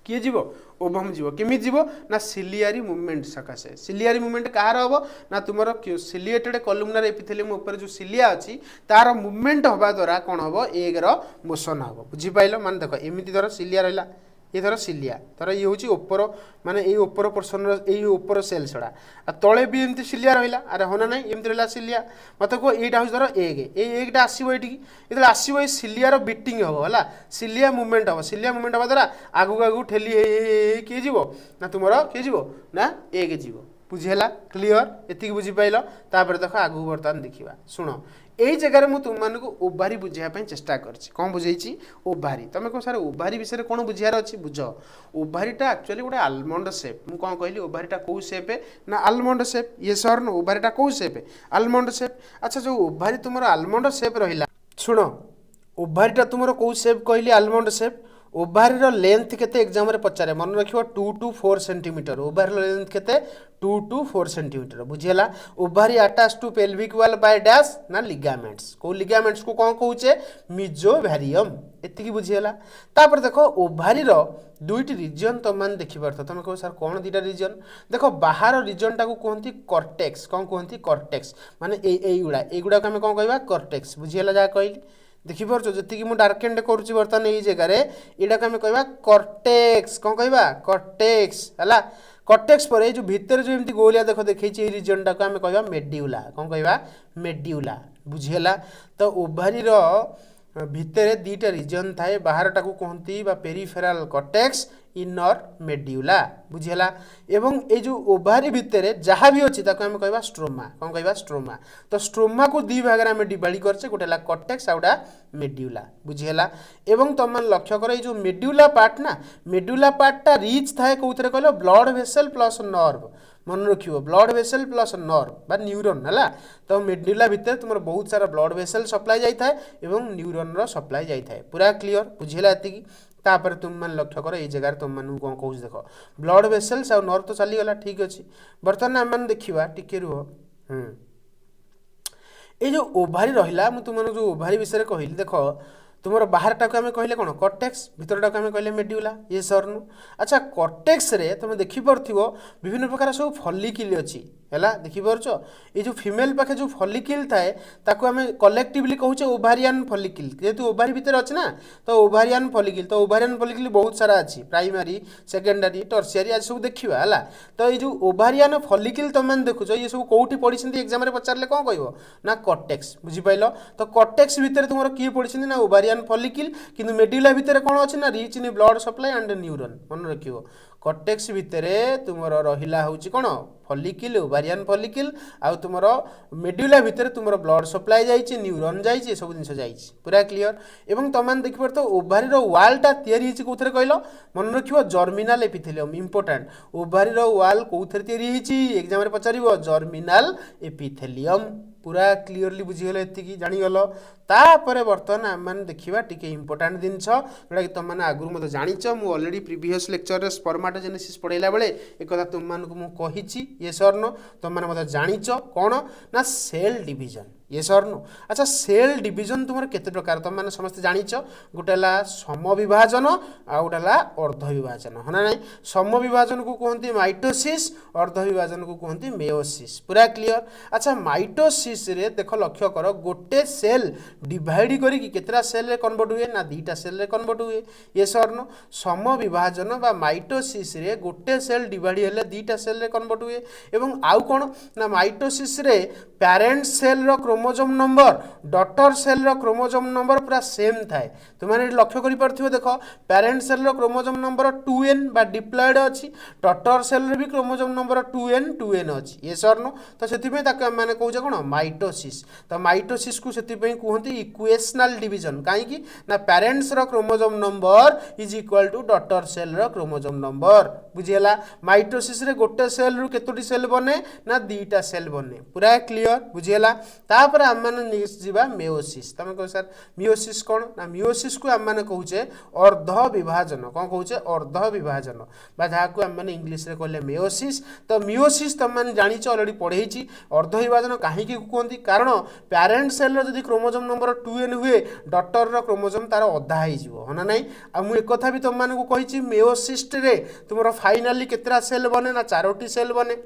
किए जीव ओभम जीव केमी जीव ना सिलियारी मूवमेंट सकाशे सिलियारी मूवमेंट कहार हम ना तुम सिलिएटेड कलुमनार एपिथेलियम ऊपर जो सिलिया अच्छी तार मूवमेंट हवा द्वारा कौन हम एगर मोशन हम बुझीपाइल मान देख एमती धर सिलिया रहा ये धर सिलिया धर ये हूँ ओपर माने ये ओपर पोर्सन ओपर सेल छड़ा आ तले भी एमती सिलिया रहा अरे होना ना एमती रहा सिलिया मत कह यहाँ हूँ धर एग एगटा आसो ये जो आसो ये सिलियार बीटिंग हम है सिलिया मूवमेंट हम सिलिया मूवमेंट हवा द्वारा आगू आगू ठेली किए जीव ना तुम किए जीव ना एग जीव बुझेला क्लियर एति बुझीपाइल तापर देख आगू बर्तमान देखा शुण यही जगह मुझे तुम मानक ओभारी बुझाई चेष्टा करछि कौन बुझे ओभारी तुम कह सर ओभारी विषय कौन बुझार अच्छी बुझ ओभारीटा एक्चुअली गोटे आलमंड सेप मुझे कौन कहली ओभारीटा कौ सेप ना आलमंड सेप ये सर न ओभारीटा कौ सेप आलमंड सेप अच्छा जो ओभारी तुम आलमंड सेप रहा शुण ओभारीटा तुम कौ सेप कहली आलमंड सेप ओभारी लेंथ केते एग्जाम रे पचारे मन रखियो 2 टू 4 सेंटीमीटर ओभारी लेंथ केते 2 टू 4 सेंटीमीटर बुझीला ovary attach to pelvic wall by dash ना लिगामेंट्स को लिगामेंट्स को कौन कहूचे मिजोवेरियम एतिकी बुझीला तापर देखो ओभारी दुईटी रिजन तुम मैंने देखिपार तुम कह सर कौन दुईटा रिजन देख बाहर रिजन टाक कहते कॉर्टेक्स कौन कहते कॉर्टेक्स माने एगुड़ा आम कौन कह कॉर्टेक्स बुझीला जहाँ कहली देखिपार जी मुझे डार्केंड करुच्ची बर्तमान ये जगह यहाँ को आम कह कॉर्टेक्स कौन कह कॉर्टेक्स है कॉर्टेक्स पर जो भितर जो एमती गोलिया देख देखी रिजन टाक आम कह मेड्यूला कौन कह मेड्यूला बुझीला तो ओभारी भितर दीटा रिजन थाए बाहर टाकू कहती पेरिफेराल कॉर्टेक्स इनर मेड्यूला बुझीला एवं ये जो ओभारी भितर जहाँ भी अच्छी आम कह स्ट्रोमा कौन कह स्ट्रोमा तो स्ट्रोमा को दी भाग में डिवाइड करचे गोटे है कॉर्टेक्स आउटा मेड्यूला बुझीला एवं तुम लक्ष्य कर जो मेड्यूला पार्ट ना मेड्यूला पार्टा रिच थाए कौन कह ब्लड वेसल प्लस नर्व मन रखियो ब्लड वेसल प्लस नर्व बा न्यूरन है तो मेड्यूला भितर तुम बहुत सारा ब्लड वेसल सप्लाई जाए एवं न्यूरन रो सप्लाई जाए पूरा क्लीयर बुझेगा एतिकी तापर तुम मैंने लक्ष्य कर ये जगह तुम मैं कौन कह देख ब्लड वेसल्स और नर्व तो चलीगला ठीक अच्छे बर्तमान आम मैंने देखा टिके रुह ये जो ओभारी रहा मुझे तुम जो ओभारी विषय कहली देख तुम बाहर टाक आम कहले कौन कॉर्टेक्स भीतर टाक आम कहले मेड्यूला ये सरनु अच्छा कॉर्टेक्स रे तुम देखिपार विभिन्न प्रकार सब फॉलिकल अच्छी है देखिपार ये जो फीमेल पाखे जो फॉलिकल थाए ताको आम कलेक्टिवली कहूचे ओभारियन फॉलिकल जेहेतु ओभारी भितर अच्छे ना तो ओभारियन फॉलिकल बहुत सारा अच्छी प्राइमरी सेकेंडरी टर्सियरी आज सब देखा है तो ये जो ओभारियन फॉलिकल तुम मैंने देखुच ये सब कौटी पढ़ी एग्जाम पचारे कौन कह ना कॉर्टेक्स बुझीपाल तो कॉर्टेक्स भितर तुम किए पढ़ी ना ओभारियन फॉलिकल किंतु मेड्यूला भितर कौन अच्छे ना rich in blood supply and neuron मन रखियो कॉर्टेक्स भितर तुम रहा हूँ कौन फॉलिकल ओभारियन फॉलिकल आउ तुम मेड्यूला भितर तुम ब्लड सप्लाई जाइए न्यूरन जाइए सब जिन जाइए पूरा क्लीयर एवं तुम मैंने देखिपार तो ओभारी वालटा तैयारी कौन कहल मन रखियो जर्मिनाल एपिथेलियम इंपोर्टाट ओभारी वाल कौन तैयारी एग्जाम पचार जर्मिनाल एपिथेलियम पूरा क्लीयरली बुझीगल एति जानीगल तापर बर्तमान आम मैंने देखा टी इंपोर्टाट जिनस जोटा कि तुम मैंने आगुरी मत जाच मुझे अलरेडी प्रीवियस लेक्चर स्पर्माटोजेनेसिस पढ़ाइला बेले एक तुम मानक कही ये सर नो तुम मैंने मत जाच कौन ना सेल डिविजन ये सर नो अच्छा सेल डिविजन तुम केते प्रकार तुम मैंने समस्त जाच गोटे है समविभाजन आ गोटे है अर्धविभाजन है ना समविभाजन को कहते माइटोसिस अर्धविभाजन को कहते मेयोसिस पूरा क्लीयर अच्छा माइटोसिस रे देख लक्ष्य कर गोटे सेल डिवाइड करी केतरा सेल रे कन्वर्ट हुए ना दीटा सेल रे कन्वर्ट हुए ये सर नो समविभाजन बा माइटोसिस रे गोटे सेल डिवाइड हेले दीटा सेल रे कन्वर्ट हुए एवं आउ कौन ना माइटोसिस रे पेरेंट सेल रो क्रोमोजोम नंबर डॉटर सेल रो क्रोमोजोम नंबर पूरा सेम थाए तुमने लक्ष्य कर देख पेरेंट सेल रो क्रोमोजोम नंबर 2n बा डिप्लॉयड अच्छी डॉटर सेल रे भी क्रोमोजोम नंबर 2n अच्छी ये सर नो तो से मैंने कौचे कौन माइटोसिस तो माइटोसिस को से कहते इक्वेशनल डिविजन कहीं ना पेरेंट्स रो chromosome number is equal to daughter cell रो क्रोमोजोम नंबर बुझीगला माइटोसिस रे गोटे सेल रु केतोटी सेल बने ना दीटा सेल बने पूरा क्लीयर बुझीगला तापर आम मैंने जा मेयोसिस तुम कह सर मियोसिस कौन ना मियोसिस को आम मैंने कहूचे अर्ध विभाजन कौन कहूचे अर्ध विभाजन जहाँ को आम मैंने इंग्लीश रे कहले मेयोसिस तो मियोसिस तुम मैंने जाच अलरेडी पढ़ेची अर्ध विभाजन कहीं कहते कारण पेरेंट सेल रो क्रोमोजोम नंबर 2n हुए डॉटर रो क्रोमोजोम तार अधा हो ना नहीं आ मुझे एक कथा भी तुम मानक कही मेयोसिस रे तुम फाइनाली केतरा सेल बने ना 4टी सेल बने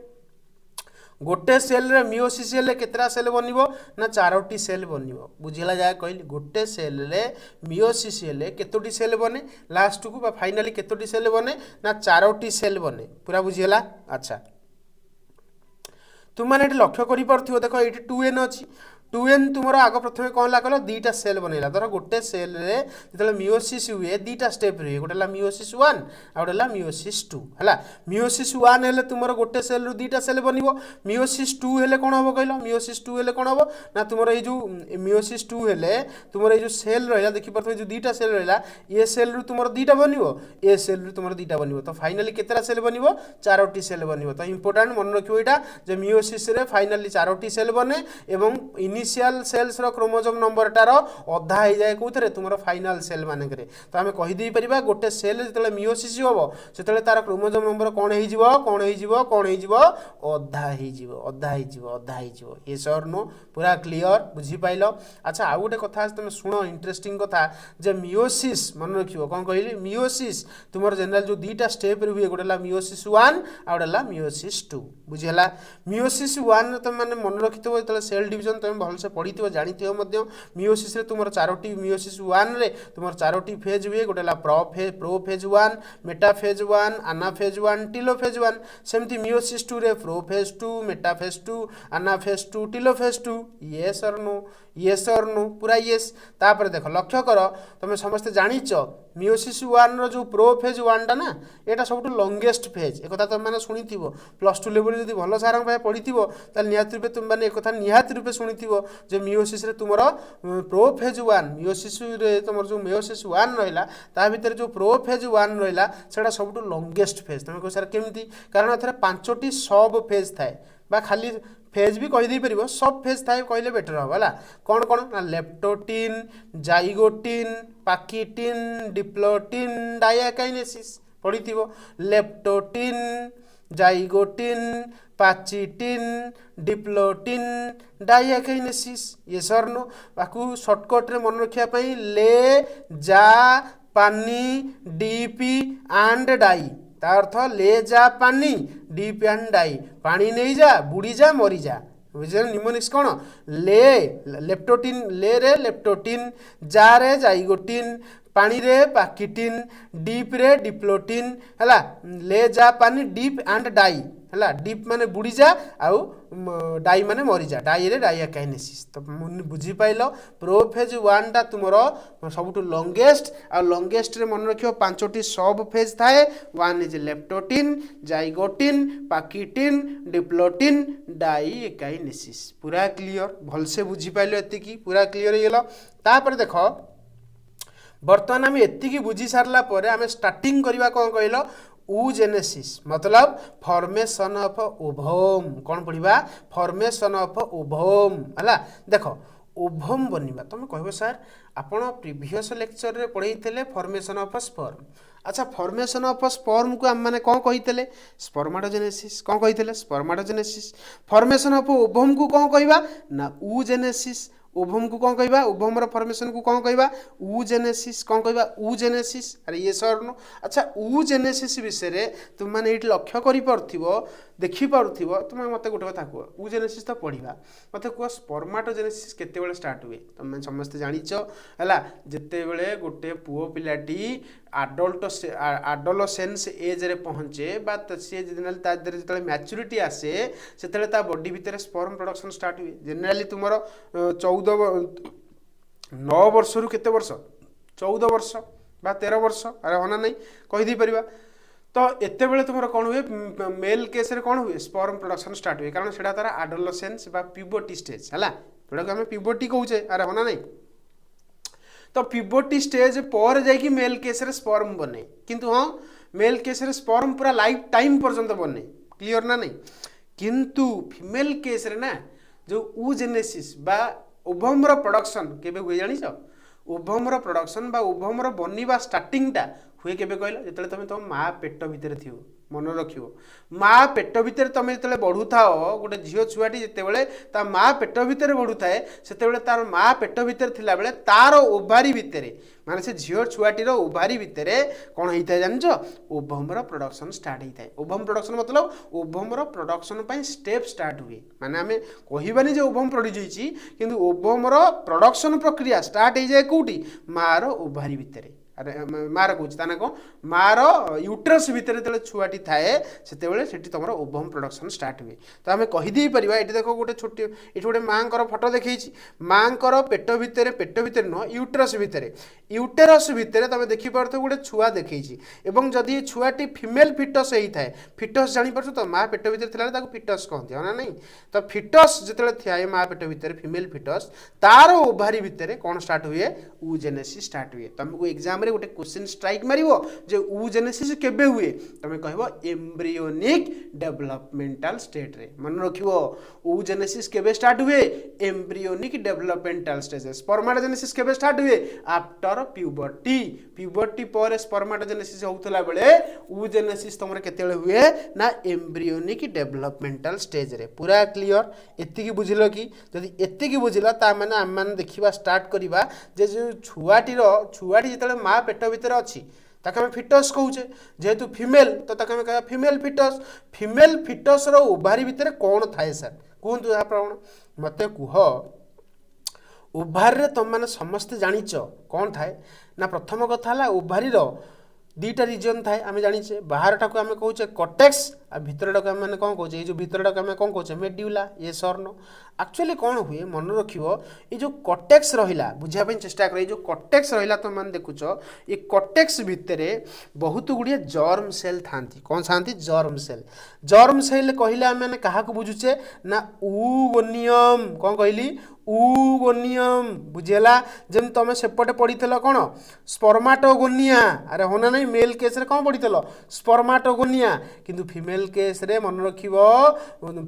गोटे सेल रे मियोसिस हेले केतरा सेल बनइबो ना 4टी सेल बनइबो बुझिला जाय कहली गोटे सेल रे मियोसिस हेले केतोटी सेल बने लास्ट को फाइनाली केतोटी सेल बने ना 4टी सेल बने पूरा बुझिला अच्छा तुम मैंने लक्ष्य कर देख ये 2n अच्छी 2n तुम आग प्रथम कौन ला कल दीटा सेल बनइला धर गोटे सेल रे जो मियोसिस हुए दीटा स्टेप हुए गोटे है मियोसिस 1 आ गोटे है मियोसिस 2 है मियोसिस 1 हेले तुम गोटे सेल रु दीटा सेल बनइबो मियोसिस 2 हेले कौन हम कहल मियोसिस 2 हेले कौन हम ना तुम ये मियोसिस 2 हेले तुम ये सेल रहा देखिए जो दीटा सेल रहा ये सेल रु तुम दीटा बनइबो ए सेल रु तुम दीटा बनइबो तो फाइनाली केतरा सेल बनइबो 4टी सेल बनइबो तो इंपोर्टेंट मन रखियो एटा जे मियोसिस रे फाइनाली 4टी सेल बने एवं इनिशियल सेल्स रो क्रोमोसोम नंबरटार अधा हो जाए कौन तुम फाइनाल सेल मानक तो आम कहीदे पार गोटे सेल जो मियोसिस हम से तार क्रोमोसोम नंबर कौन हो अधा हो ये सर नो पूरा क्लीयर बुझीपाल। अच्छा आउ गोटे कथा तुम शुण इंटरेस्टिंग कथा जे मियोसिस मन रख कौन कहली मियोसिस तुम जनरल जो दुईटा स्टेप हुए गोटे मियोसिस 1 आ गए मियोसिस 2 बुझीगला। मियोसिस 1 तुम मैंने मन रखि जो सेल डिविजन तुम भलसे पढ़ी जानी मियोसिस तुम 4टी मियोसिस 1 रे तुम 4टी फेज हुए गोटे प्रोफेज 1 मेटाफेज 1 आनाफेज 1 टिलोफेज 1 सेमती मियोसिस 2 रे prophase 2 metaphase 2 आनाफेज 2 telophase 2 yes or no पूरा येस। तापर देख लक्ष्य कर तुम समस्ते जानिच मियोसिस 1 रो जो प्रोफेज 1 टा ना यहाँ सब लंगेस्ट फेज एक तुम मैंने शुणी +2 लेवल जब भल सार पढ़ी निहत रूपे तुम मैंने एक निहत रूपे शुणी जो मियोसिस तुम प्रोफेज 1 मियोसिस तुम जो मियोसिस 1 रहा भितर जो प्रोफेज 1 रहा से सब लंगेस्ट फेज तुम कह सर केमी कारण ए 5टी सब फेज थाए बा खाली फेज भी कहीदे पार सब फेज थाए कहले बेटर हम है कौन कौन ना लेप्टोटिन जाइगोटिन पाकिटिन डिप्लोटिन डायाकाइनेसिस पढ़ी लेप्टोटिन जाइगोटिन पाचिटिन डिप्लोटिन डायाकाइनेसिस ये सर नो बाकू शॉर्टकट रे मन रखापी ले जा पानी डीपी एंड डाई तार अर्थ ले जा पानी डीप एंड डाई पानी नहीं जा बुड़ी जा मरी जा निमोनिक्स कौन ले लेप्टोटिन ले रे लेप्टोटिन जा रे जाइगोटिन पानी रे पाकिटिन डीप रे डिप्लोटिन है ले जा पानी डीप एंड डाई है डीप माने बुड़ी जा आउ डाई माने मरी जा डाई रे डायाकाइनेसिस तो बुझीपाल प्रोफेज 1 टा तुम सब लंगेस्ट आ लंगेस्ट रे मन रखियो 5टी सब फेज थाए 1 इज लेप्टोटिन जाइगोटिन पाकिटिन डिप्लोटिन डायाकाइनेसिस पूरा क्लियर भलसे बुझीपाल एतिकी पूरा क्लियर हो गला। तापर देख बर्तमान आम एतिकी बुझी सारला परे आम स्टार्टिंग करवा कौन कहल oogenesis मतलब फॉर्मेशन ऑफ ओवम कौन पढ़ा फॉर्मेशन ऑफ ओवम है देख ओवम बनवा तुम कह सर आपण प्रीवियस लेक्चर रे पढ़े फॉर्मेशन ऑफ स्पर्म। अच्छा फॉर्मेशन ऑफ स्पर्म को आम मैंने कौन कही स्पर्माटोजेनेसिस कौन कही स्पर्माटोजेनेसिस फॉर्मेशन ऑफ ओवम को कौन कहवा ना oogenesis ओवम को कौन कहवा ओवम फॉर्मेशन को कौन कहवा oogenesis कौन कहवा oogenesis अरे ये सर नो। अच्छा oogenesis विषय तुम मैंने ये लक्ष्य कर देखी पार्थिव तुम मत गोटे कथा कह oogenesis तो पढ़ा मत कह स्पर्माटोजेनेसिस केते स्टार्ट हुए तुम समस्ते जानिच है जिते बड़े गोटे पुओ पिलाटी आडोलसेंस एज रे पहुँचे सी जो मैच्योरिटी आसे से बॉडी भितर स्पर्म प्रोडक्शन स्टार्ट हुए जेनेराली तुम 9 वर्ष रु केते वर्ष 14 वर्ष बा 13 वर्ष अरे होना नहीं कहीदे पार तो एते बेले तुम कौन हुए मेल केस रे कौन हुए स्पर्म प्रोडक्शन स्टार्ट हुए कारण से तार आडोलसेंस बा प्यूबर्टी स्टेज है जोटा आम प्यूबर्टी कहूचे अरे होना नहीं तो प्यूबर्टी स्टेज पर जाकि मेल केस रे स्पर्म बने किंतु हाँ मेल केस रे स्पर्म पूरा लाइफ टाइम पर्यंत बने क्लियर ना नहीं किंतु फीमेल केस रे ना जो oogenesis बा ओवम रो प्रोडक्शन केबे हुए जानिछ ओवम रो प्रोडक्शन बा ओवम रो बनिबा स्टार्टिंग टा हुए केबे कहलो जेतले तुम तुम माँ पेट भितर थियो मन रखियो माँ पेट भितर तुम जो बढ़ू था गोटे झील छुआटी जितेबाला ता माँ पेट भितर बढ़ू थाए से तार माँ पेट भितर थिला बेले तार ओभारी भितर माने से झील छुआटीर ओभारी भितर कौन होता है जान ओवम प्रोडक्शन स्टार्ट होता है ओवम प्रोडक्शन मतलब ओवम प्रोडक्शन पर स्टेप स्टार्ट हुए माने आम कहबानी जो ओवम प्रोड्यूस होती किंतु ओवम प्रोडक्शन प्रक्रिया स्टार्ट हो जाए कौटी माँ ओभारी भितर अरे मार कौच ना कौन मार यूट्रस भितर जो छुआटी थाए से तुम ओवम प्रोडक्शन स्टार्ट हुए तो आम कहीदे पार ये देख गोटे छोटे ये गोटे माँ फटो देखी माँ पेट भितर नुह यूट्रस भितर यूटेरस भितर तुम देखिपार गोटे छुआ देखी जदि छुआटी फीमेल फिटस होता है फिटस जापर तो माँ पेट भितर थी फिटस कहते हैं ना नहीं तो फिटस जो थाए माँ पेट भितर फीमेल फिटस तार ओभारी भितर कौन स्टार्ट हुए oogenesis स्टार्ट हुए तुमको एग्जाम रे गोटे क्वेश्चन स्ट्राइक मारिवो जे oogenesis केबे हुए तमे कहबो एम्ब्रियोनिक डेवलपमेंटल स्टेट रे मन रखिवो oogenesis केबे स्टार्ट हुए एम्ब्रियोनिक डेवलपमेंटल स्टेज स्पर्माटोजेनेसिस केबे स्टार्ट हुए आफ्टर प्यूबर्टी प्यूबर्टी पर स्पर्माटोजेनेसिस होउतला बेले oogenesis तमरे केतेले हुए ना एम्ब्रियोनिक डेवलपमेंटल स्टेज रे पूरा क्लियर एतिकी बुझिलो कि जदि एतिकी बुझिला ता माने हम माने देखिबा स्टार्ट करिबा जे जो छुआटी जेतेले माँ पेट भितर अछि ताके हम फिटस कहूचे जेहेतु फीमेल तो ताके हम कह फीमेल फिटस रो ओभारी भितर कोन थाए सर कहतु या प्रमाण मते कुह ओभार रे तुम मैंने समस्ते जानिच कौन थाए ना प्रथम कथा है ओभारी दीटा रिजन थाए आम जाचे बाहरटा को आम कहे कटेक्स आ भितरटा को आम कौन कहे जो भितरटा को आम कौन कहे मेड्यूला ये सर्न एक्चुअली कौन हुए मन रख ये जो कटेक्स रहा बुझापी चेष्टा कर जो कटेक्स रहा तुम मैंने देखुच ये कटेक्स भितर बहुत गुड़िया जर्म सेल था कौन था जर्म सेल कहले आम क्या बुझुचे ना oogonium कौन कहली oogonium बुझेला जमी तुम सेपटे पढ़ी कौन स्पर्माटोगोनिया अरे होना नहीं मेल केस रे कौन पढ़ी स्पर्माटोगोनिया किंतु फीमेल केस रे मन रख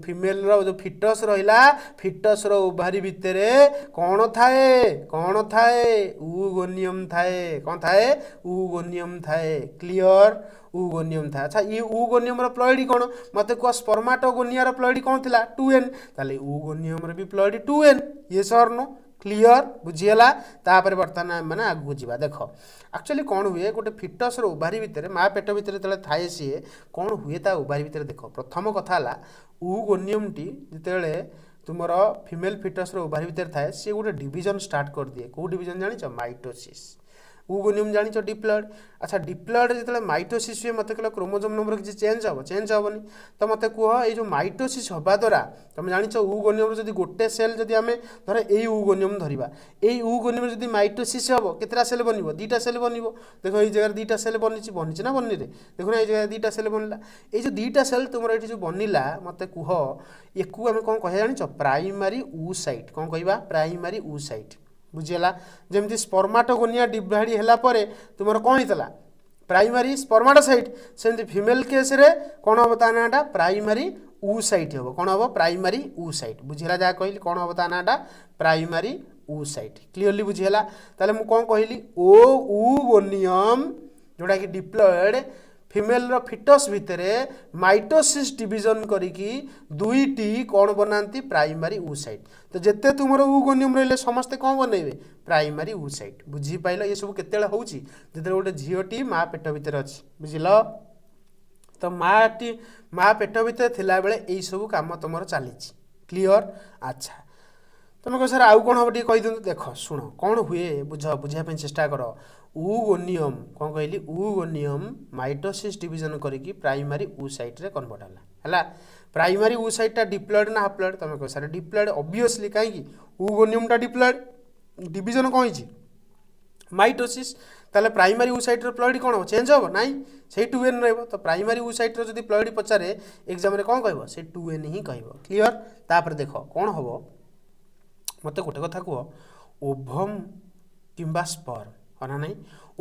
फीमेल रो जो फिटस रहा फिटस रो ओभारी भितर कौन थाए oogoनियम थाए कौन थाए oogoनियम थाए क्लियर oogoनियम था अच्छा ये oogoनियम रो प्लॉइडी कौन मते को स्पर्माटोगोनिया रो प्लॉइडी कौन थिला 2n ताले oogoनियम रो भी प्लॉइडी 2n ये सर नो क्लियर बुझीगला तापर बर्तमान मैंने आगू जा देख एक्चुअली कौन हुए गोटे फिटस रो ओभारी भितर माँ पेट भितर जो थाए सी कौन हुए ता ओभारी भितर देख प्रथम कथा है oogoनियम टी जिते तुमर फीमेल फिटस रो ओभारी भितर थाए सी गोटे डिवीजन स्टार्ट कर दिए कौ डिवीजन जानिच माइटोसिस oogoनियम जानिच डिप्लॉइड अच्छा डिप्लॉइड जो माइटोसिस हुए मत कह क्रोमोजोम नंबर किसी चेंज हेनी तो मत कह ये जो माइटोसिस हवा द्वारा तुम जानिच oogoनियम जब गोटे सेल जब आम धर यही oogoनियम धरवा यही oogoनियम जब माइटोसिस हम केतटा सेल बन 2टा सेल बन देख ये जगह 2टा सेल बनी ना बनी देखो ना ये जगह 2टा सेल बनला ये जो 2टा सेल तुम ये जो बनला मत कह ये आम कौन कह जानिच प्राइमरी oocyte कौन कह प्राइमरी oocyte बुझीगला जमी स्पर्माटोगोनिया डिवाइड है तुम कौन होता प्राइमरी स्पर्माटोसाइट सेमती फीमेल केस रे कौन हम ता नाटा प्राइमरी oocyte हम कौन हम प्राइमरी oocyte बुझीगला जहाँ कहली कौन हम ता नाटा प्राइमरी oocyte क्लीयरली बुझीगला ताले मु कौन कहली oogoनियम जोड़ा कि डिप्लॉइड फीमेल रो फिटस भितर माइटोसिस डिवीजन करिकी दुईटी कौन बनाती प्राइमरी oocyte तो जिते तुम oogoनियम रही समस्ते कौन बनइबे प्राइमरी oocyte बुझी पाइल ये सब केते होउची जिते गोटे झीटी माँ पेट भितर अच्छी बुझिल तो माँ पेट भितर थिला बेले एई सब काम तुम चली क्लियर अच्छा तुम कह सर आउ कौन हम कही दिखाँ देख शुण कौन हुए बुझ बुझापी चेष्टा कर oogoनियम कौन कहली oogoनियम माइटोसिस डिवीजन करिकी प्राइमरी oocyte रे कन्वर्ट है प्राइमरी oocyte टा डिप्लॉइड ना हाप्लॉइड तुम कह सर डिप्लॉइड ऑब्वियसली कहीं oogoनियम टा डिप्लॉइड डिवीजन कौन है माइटोसिस ताले प्राइमरी oocyte रो प्लॉइड कौन हो चेंज हो ना से 2n रहिबो तो प्राइमरी oocyte रो जदी प्लॉइड पचारे एग्जाम रे कौन कहबो से 2n ही कहबो क्लियर तापर देख कौन हबो मते गोटे कथा कह ओभम किंबा स्पर्म है ना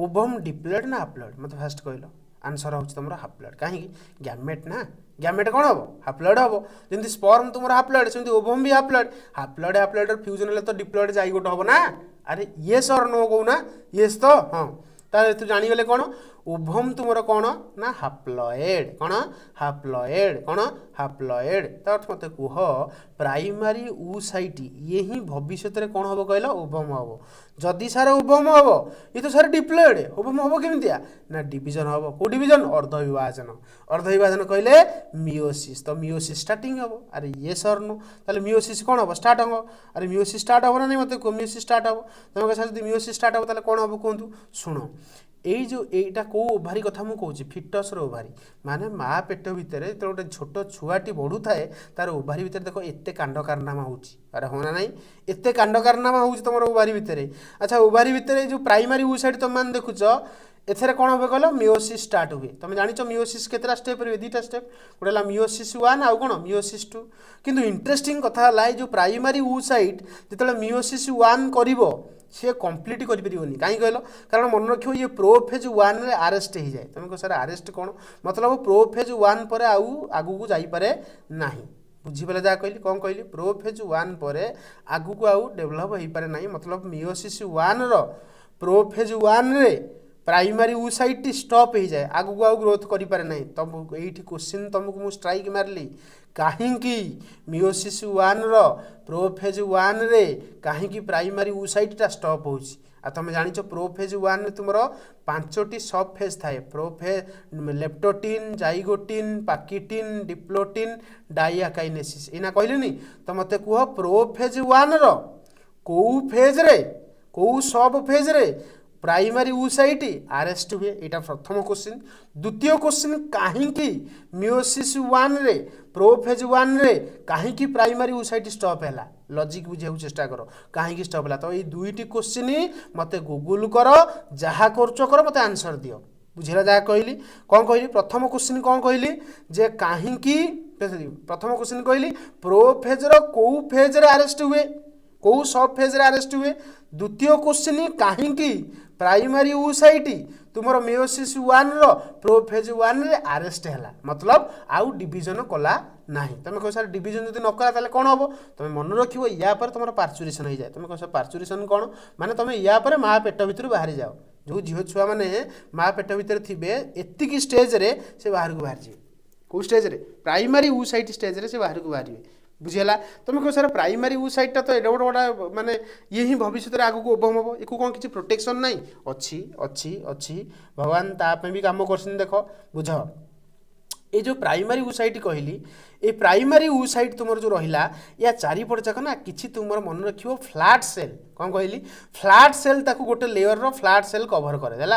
ओभम डिप्लॉइड ना हाप्लॉइड मत फास्ट कहल आंसर हो तुम हाप्लॉइड कहीं गैमेट ना गैमेट कौन हम हाप्लॉइड हम जमी स्पर्म तुम हाप्लॉइड सेमती ओभम भी हाप्लॉइड फ्यूजन है तो डिप्लॉइड जाई गोटे हम ना अरे ये सर नो कहूना येस तो हाँ ताले तू जानीगले कौन ओभम तुमर कौन ना हाप्लॉइड कौन हाप्लॉइड तर्थ मत कह प्राइमरी oocyte ये ही भविष्य में कौन हम कहल ओभम हम जदि सारे ओभम हम ये तो सारे डिप्लॉइड ओभम हम केमितिया ना डिवीजन हम कौ डिवीजन अर्धविभाजन कहले मियोसिस तो मियोसिस स्टार्टिंग हम अरे ये सर नो ताले मियोसिस कौन हम स्टार्ट हम अरे मियोसिस स्टार्ट हम ना नहीं मत मियोसिस स्टार्ट हम तुम कह मियोसिस स्टार्ट हम ताले कौन हम कहतु शुण यही जो यहीटा कौ ओभारी कथा मुझे कौच फिटस ओभारी माने माँ पेट भितर जो गोटे छोट छुआटी बढ़ू थाए तार ओभारी भितर देख एत कांड कारनामा होची अरे होना नहीं एत कांड कारनामा होची तुम ओभारी भितर अच्छा ओभारी भितर जो प्राइमरी oocyte तुम मैंने देखुच एथेरे कौन हम कह मियोसिस स्टार्ट हुए तुम जानिच मियोसिस केतटा स्टेप रे 2टा स्टेप गोटे मियोसिस 1 आउ कौन मियोसिस 2 किंतु इंटरेस्टिंग कथा है जो प्राइमरी oocyte जिते मियोसिस 1 करिवो सी कम्प्लीट करें कहीं कहल कारण मन रख ये प्रोफेज 1 रे आरेस्ट हो जाए तुम कह सर आरेस्ट कौन मतलब प्रोफेज 1 पर आगू को जापे ना बुझीपारे जहाँ कहली कौन कहली प्रोफेज 1 पर आगू को आउ डेभलप हो पारे ना मतलब मियोसिस 1 रो प्रोफेज 1 रे प्राइमरी ऊसाइट स्टॉप हो जाए आगू को आउ ग्रोथ करें ना तब ये क्वेश्चन तुमको मुझे स्ट्राइक मारली कहीं मियोसिस 1 रो प्रोफेज 1 रे कहीं प्राइमरी ऊसाइटा स्टॉप हो तुम जान प्रोफेज 1 रे तुम 5टी सब फेज थाए लेप्टोटिन जाइगोटिन पाकिटिन डिप्लोटिन डाइआकाइनेसिस इना कहलेनी तो मत कह प्रोफेज 1 रो कौ फेज रे कौ सब फेज रे प्राइमरी ऊसाइट आरेस्ट हुए यहाँ प्रथम क्वेश्चन द्वितीय क्वेश्चन कहीं मियोसिस 1 रे प्रोफेज 1 रे कहीं प्राइमरी ऊसाइट स्टॉप है लॉजिक बुझे चेष्टा कर कहीं स्टॉप है तो ये दुईटी क्वेश्चन मत गूगल कर जहाँ कर मत आंसर दियो बुझेगा जहाँ कहली कौन कहली प्रथम क्वेश्चन कौन कहली जे कहीं प्रथम क्वेश्चन कहली प्रोफेज रो कौ फेज रे आरेस्ट हुए कौ सब फेज रे आरेस्ट हुए द्वितीय क्वेश्चन कहीं प्राइमरी ऊसाइट तुम मियोसिस 1 रो प्रोफेज 1 रे आरेस्ट है मतलब आउ डिविजन कला ना तुम कह सर डिविजन जब न कला कौन हम तुम मन रख या तुम पार्चुरेसन हो जाए तुम कह पार्चुरेसन कौन माने तुम या माँ पेट भर बाहरी जाओ जो झील छुआ मैंने माँ पेट भर थे एतिक स्टेज रे से बाहर को बाहर जाए कौ स्टेज रे प्राइमरी ऊसाइट स्टेज रे से बाहर को बाहर बुझीगला तुम कह सर प्राइमरी ऊसाइटा तो एडे गोटा माने ये ही भविष्य में आगू को ओभम हम एक कौन किसी प्रोटेक्शन नहीं अच्छी अच्छी अच्छी भगवान ताप भी कम कर देख बुझ ये जो प्राइमरी ऊसाइट कहली ये प्राइमरी ऊसाइट तुम जो रहा या चारिपट जाक ना कि तुम मन रख फ्लैट सेल कौन कहली फ्लैट सेल ताकू गोटे लेयर रो फ्लैट सेल कवर करे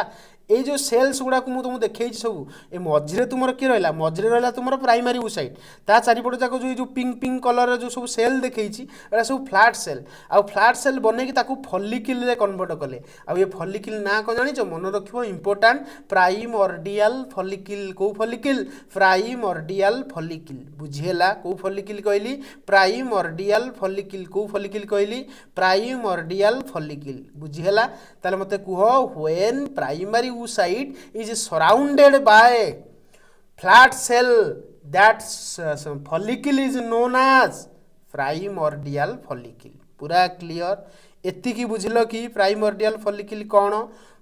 ये जो सेल्स गुड़ाक तुमको देखी सब ये मझे तुम किए रहा मझे रहा तुम प्राइमरी ऊसाइट ता चारिपट जाक जो पिंक पिंक कलर जो सब सेल देखी सब फ्लैट सेल आउ फ्लैट सेल बनईकि फॉलिकल रे कन्वर्ट कले आ ये फॉलिकल ना कौन जान मन रख इंपोर्टाट प्राइमर्डियल फॉलिकल कौ फॉलिकल प्राइमर्डियल फॉलिकल बुझीगला कौ फॉलिकल कहली प्राइमर्डियल फॉलिकल कौ फॉलिकल कहली प्राइमर्डियल फॉलिकल बुझीगला ताले मते कुह when primary oocyte is surrounded by flat cell that follicle is known as primordial follicle पूरा क्लियर एतिकी बुझल कि प्राइमर्डियल फॉलिकल कौन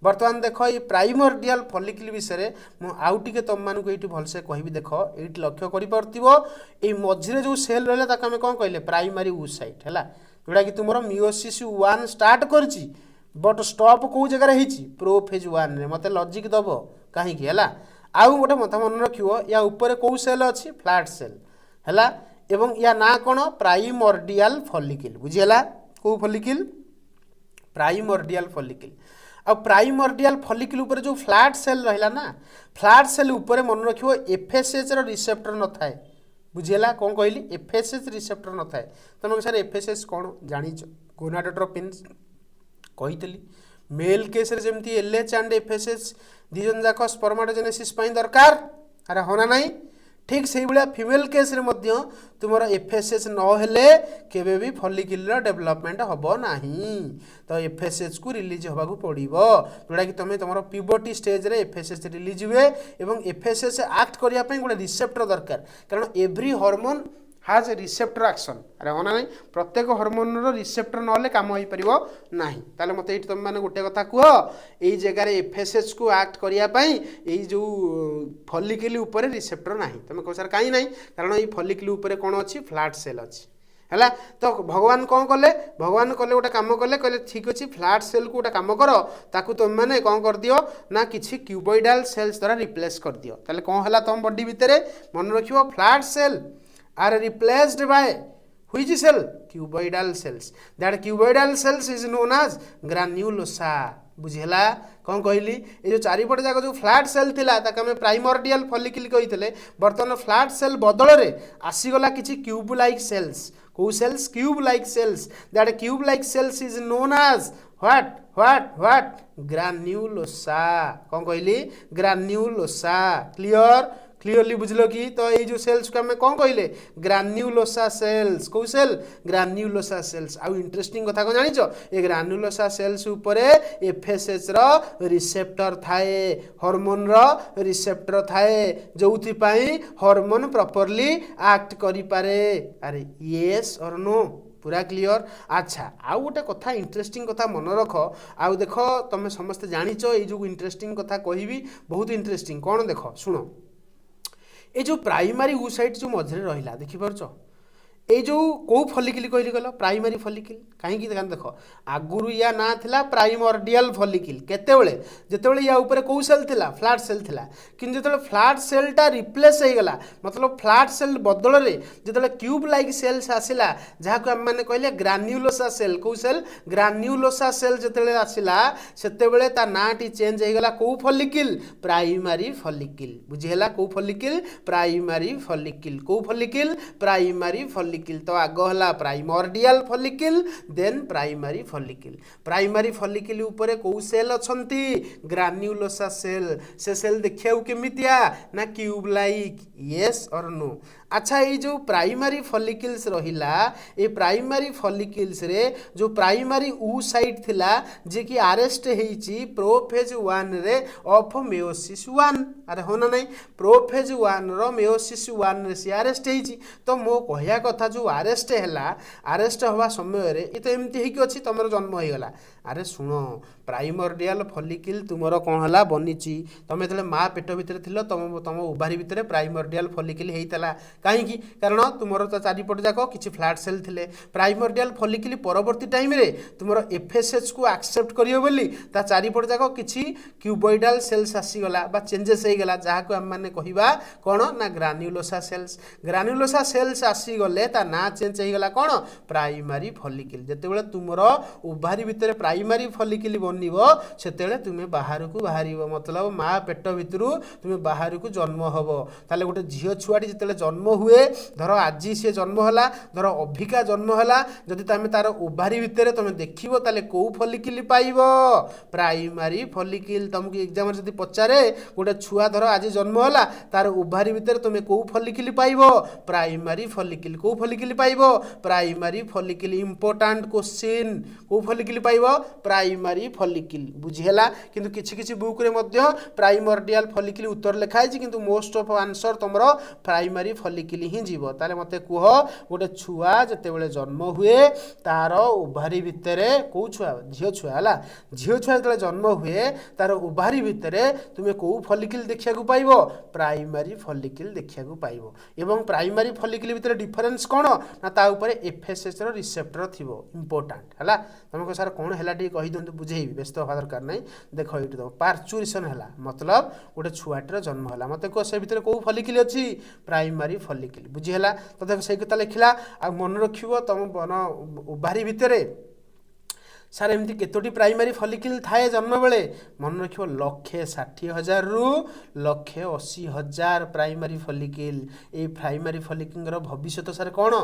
बर्तमान देख ये प्राइमर्डियल फॉलिकल विषय में आउ टे तुम मानक ये भलसे कहबी देख ये लक्ष्य कर मझे जो सेल रहा आम कौन कहले प्राइमरी ऊसाइट है जोटा कि तुम मियोसिस 1 स्टार्ट कर बट स्टॉप कौ जगह प्रोफेज 1 रे मत लॉजिक दब कहीं आउ गोटे मत मन रख या ऊपर कौ सेल अच्छी फ्लैट सेल है एवं या ना कौन प्राइमर्डियल फॉलिकल बुझीगला कौ फॉलिकल प्राइमर्डियल फॉलिकल आ प्राइमर्डियल फॉलिकल ऊपर जो फ्लैट सेल रहा ना फ्लैट सेल ऊपर मन रख एफएसएच रो रिसेप्टर न थाए बुझीगला कौन कहली एफएसएच रिसेप्टर न थाए तुम सर एफएसएच कौन जानिच गोनाडोट्रोपिन कही मेल केस रे जमती एलएच एंड एफएसएच दिजन जाक स्पर्माटोजेनेसिस दरकार अरे होना नहीं ठीक से भाया फीमेल केस रे मध्य तुमर एफएसएच नहेले केबे भी फॉलिकल डेवलपमेंट हबो नाही तो एफएसएच को रिलीज होबाकू पड़िबो जोड़ा कि तुम तुम प्यूबर्टी स्टेज रे एफएसएच रिलीज हुए एवं एफएसएच एक्ट करिया पई गोटे रिसेप्टर दरकार कारण एवरी हार्मोन हाज रिसेप्टर एक्शन अरे होना नहीं प्रत्येक हार्मोन रो रिसेप्टर ना काम हो पार ना ताले मत ये तुम मैंने गोटे कथा कह यही जगह एफएसएच को एक्ट करने जो फॉलिकल ऊपर रिसेप्टर ना तुम कह सर कहीं ना कारण ये फॉलिकल ऊपर कौन अच्छी फ्लैट सेल अच्छी है तो भगवान कौन कले भगवान कले गोटे कम कले कहले ठीक अच्छे फ्लैट सेल को गोटे कम कर ताकू तुम मैंने कौन कर दियो ना किसी क्यूबॉइडल सेल्स द्वारा रिप्लेस कर दियो ताले कौन है तुम बॉडी भितर मन रखियो flat cell are replaced by which cell cuboidal cells that cuboidal cells is known as granulosa बुझेला कौन कहली ये जो चारिपट जाक जो फ्लैट सेल थिला ताके हमें प्राइमर्डियल फॉलिकल कहितले बर्तमान फ्लैट सेल बदल रे आसीगला किछि क्यूब लाइक सेल्स को cells cube like cells that cube like cells is known as what granulosa कौन कहली ग्रान्युलोसा क्लियर क्लीयरली बुझल कि तो ये जो सेल्स को आम कौन कहले ग्रान्युलोसा सेल्स कौ सेल ग्रान्युलोसा सेल्स आउ इंटरेस्टिंग कथा कौन जानिछ ये ग्रान्युलोसा सेल्स उपरे एफएसएच रो रिसेप्टर थाए हार्मोन रो रिसेप्टर थाए जोथि पई हार्मोन प्रॉपर्ली एक्ट करि पारे अरे यस और नो पूरा क्लियर अच्छा आउ गोटे कथा इंटरेस्टिंग कथा मन रख आउ देख तुम समस्त जानिच ये जो इंटरेस्टिंग कथा कहबी बहुत इंटरेस्टिंग कौन देख शुण ये जो प्राइमरी ऊसाइट जो मझे रहा देखिपार ये जो कौ फलिकिल कहली गल प्राइमरी फलिकिल कहीं देख आगुरी या ना थिला प्राइमर्डियल फलिकिल केतेबेले जेतेबेले या ऊपर कौ सेल थिला फ्लैट सेल थिला किंतु जेतेबेले फ्लैट सेलटा रिप्लेस हो गला मतलब फ्लैट सेल बदल रे जेतेबेले क्यूब लाइक सेल्स आसिला जहाँ को आम मैंने कहले ग्रान्युलोसा सेल कौ सेल ग्रान्युलोसा सेल जेतेबेले आसिला सेतेबेले ता नाटी चेंज हो गला कौ फलिकिल प्राइमरी फलिकिल बुझिहेला कौ फलिकिल प्राइमरी फलिकिल कौ फलिकिल प्राइमरी फलिकिल तो आग है प्राइमर्डियल फलिकिल देन प्राइमरी फलिकिल ऊपर कौ सेल अच्छी ग्रान्युलोसा सेल से सेल देखिया केमितिया ना क्यूब लाइक यस और नो अच्छा ये जो प्राइमरी फलिकिल्स रहिला ये प्राइमरी फलिकिल्स रे जो प्राइमरी ऊ साइट थिला जे कि अरेस्ट हेची प्रोफेज 1 रे ऑफ मेयोसिस 1 अरे हो ना नहीं प्रोफेज 1 रो मेयोसिस 1 रे से अरेस्ट हेची तो मो कहया कथा जो अरेस्ट हैला अरेस्ट हवा समय रे ये तो एमती हेकी अछि तमरो जन्म हो गला अरे सुन प्राइमर्डियल फलिकिल तुमरो कोन हला बनिची तमे तले माँ पेट भितर थिलो तम तम उभारी भितर प्राइमर्डियल फलिकिल हेइतला कहीं कारण तुमर तो चारिपट जाक किसी फ्लैट सेल थिले प्राइमर्डियल फलिकिल परवर्ती टाइम रे तुमर एफएसएच को एक्सेप्ट करियो बोली ता चारिपट जाक किसी क्यूबॉइडल सेल्स आसीगला बा चेंजेस होइगला जहाँ को आम मैंने कहवा कौन ना ग्रान्युलोसा सेल्स आसीगले ता ना चेंज होइगला कौन प्राइमरी फलिकिल जेतेबेले तुमर उभारी भितर प्राइमरी फलिकिल बनिबो सेतेबेले तुमे बाहर को बाहरिबो मतलब माँ पेट भितरु तुमे बाहर को जन्म हबो ताले गोटे झियो छुआटी जेतेबेले जन्म हुए धर आज सी जन्म है धर अभिका जन्म है जदि तुम तार ओभारी भितर तुम देखो ताले कौ फलिकिल पाइब प्राइमरी फलिकिल तुमको एग्जाम जब पचारे गोटे छुआ धर आज जन्म है तार ओभारी भितर तुम कौ फलिकिल पाइब प्राइमरी फलिकिल कौ फलिकिल पाइब प्राइमरी फलिकिल इंपोर्टाट क्वेश्चन कौ फलिकिल पाइब प्राइमरी फलिकिल बुझीला किंतु किछि किछि बुक रे मध्य प्राइमर्डियल फलिकिल उत्तर लिखाई किंतु मोस्ट ऑफ आंसर तुमर प्राइमरी फलिकिल ही जीव ताले मते कुह गोटे छुआ जेतेबेले जन्म हुए तार ओभारी भितर कौ छुआ झियो छुआ है झियो छुआ जो जन्म हुए तार ओभारी भितर तुम कौ फलिकिल देखा पाइब प्राइमरी फलिकिल देखा पाइब एवं प्राइमरी फलिकिल भितर डिफरेन्स कौन ना ता ऊपर एफएसएच रो रिसेप्टर थिबो इंपोर्टेंट है तुमको सर कौन है कही दिखाँ बुझेबी व्यस्त हवा दरकार नहीं देख ये तुम पार्चुरेसन है मतलब गोटे छुआटर जन्म है मत कह से भितर कौ फलिकिल अच्छी प्राइमरी फलिकिल बुझीला तो देख से कथा लिखला आ मन रखिबो तुम बन ओभारी भितर सार एमती केतोटी प्राइमरी फलिकिल थाए जन्म बेले मन रखिबो 1,60,000 रु 1,80,000 प्राइमरी फलिकिल ए प्राइमरी फलिकिल रो भविष्य सार कौन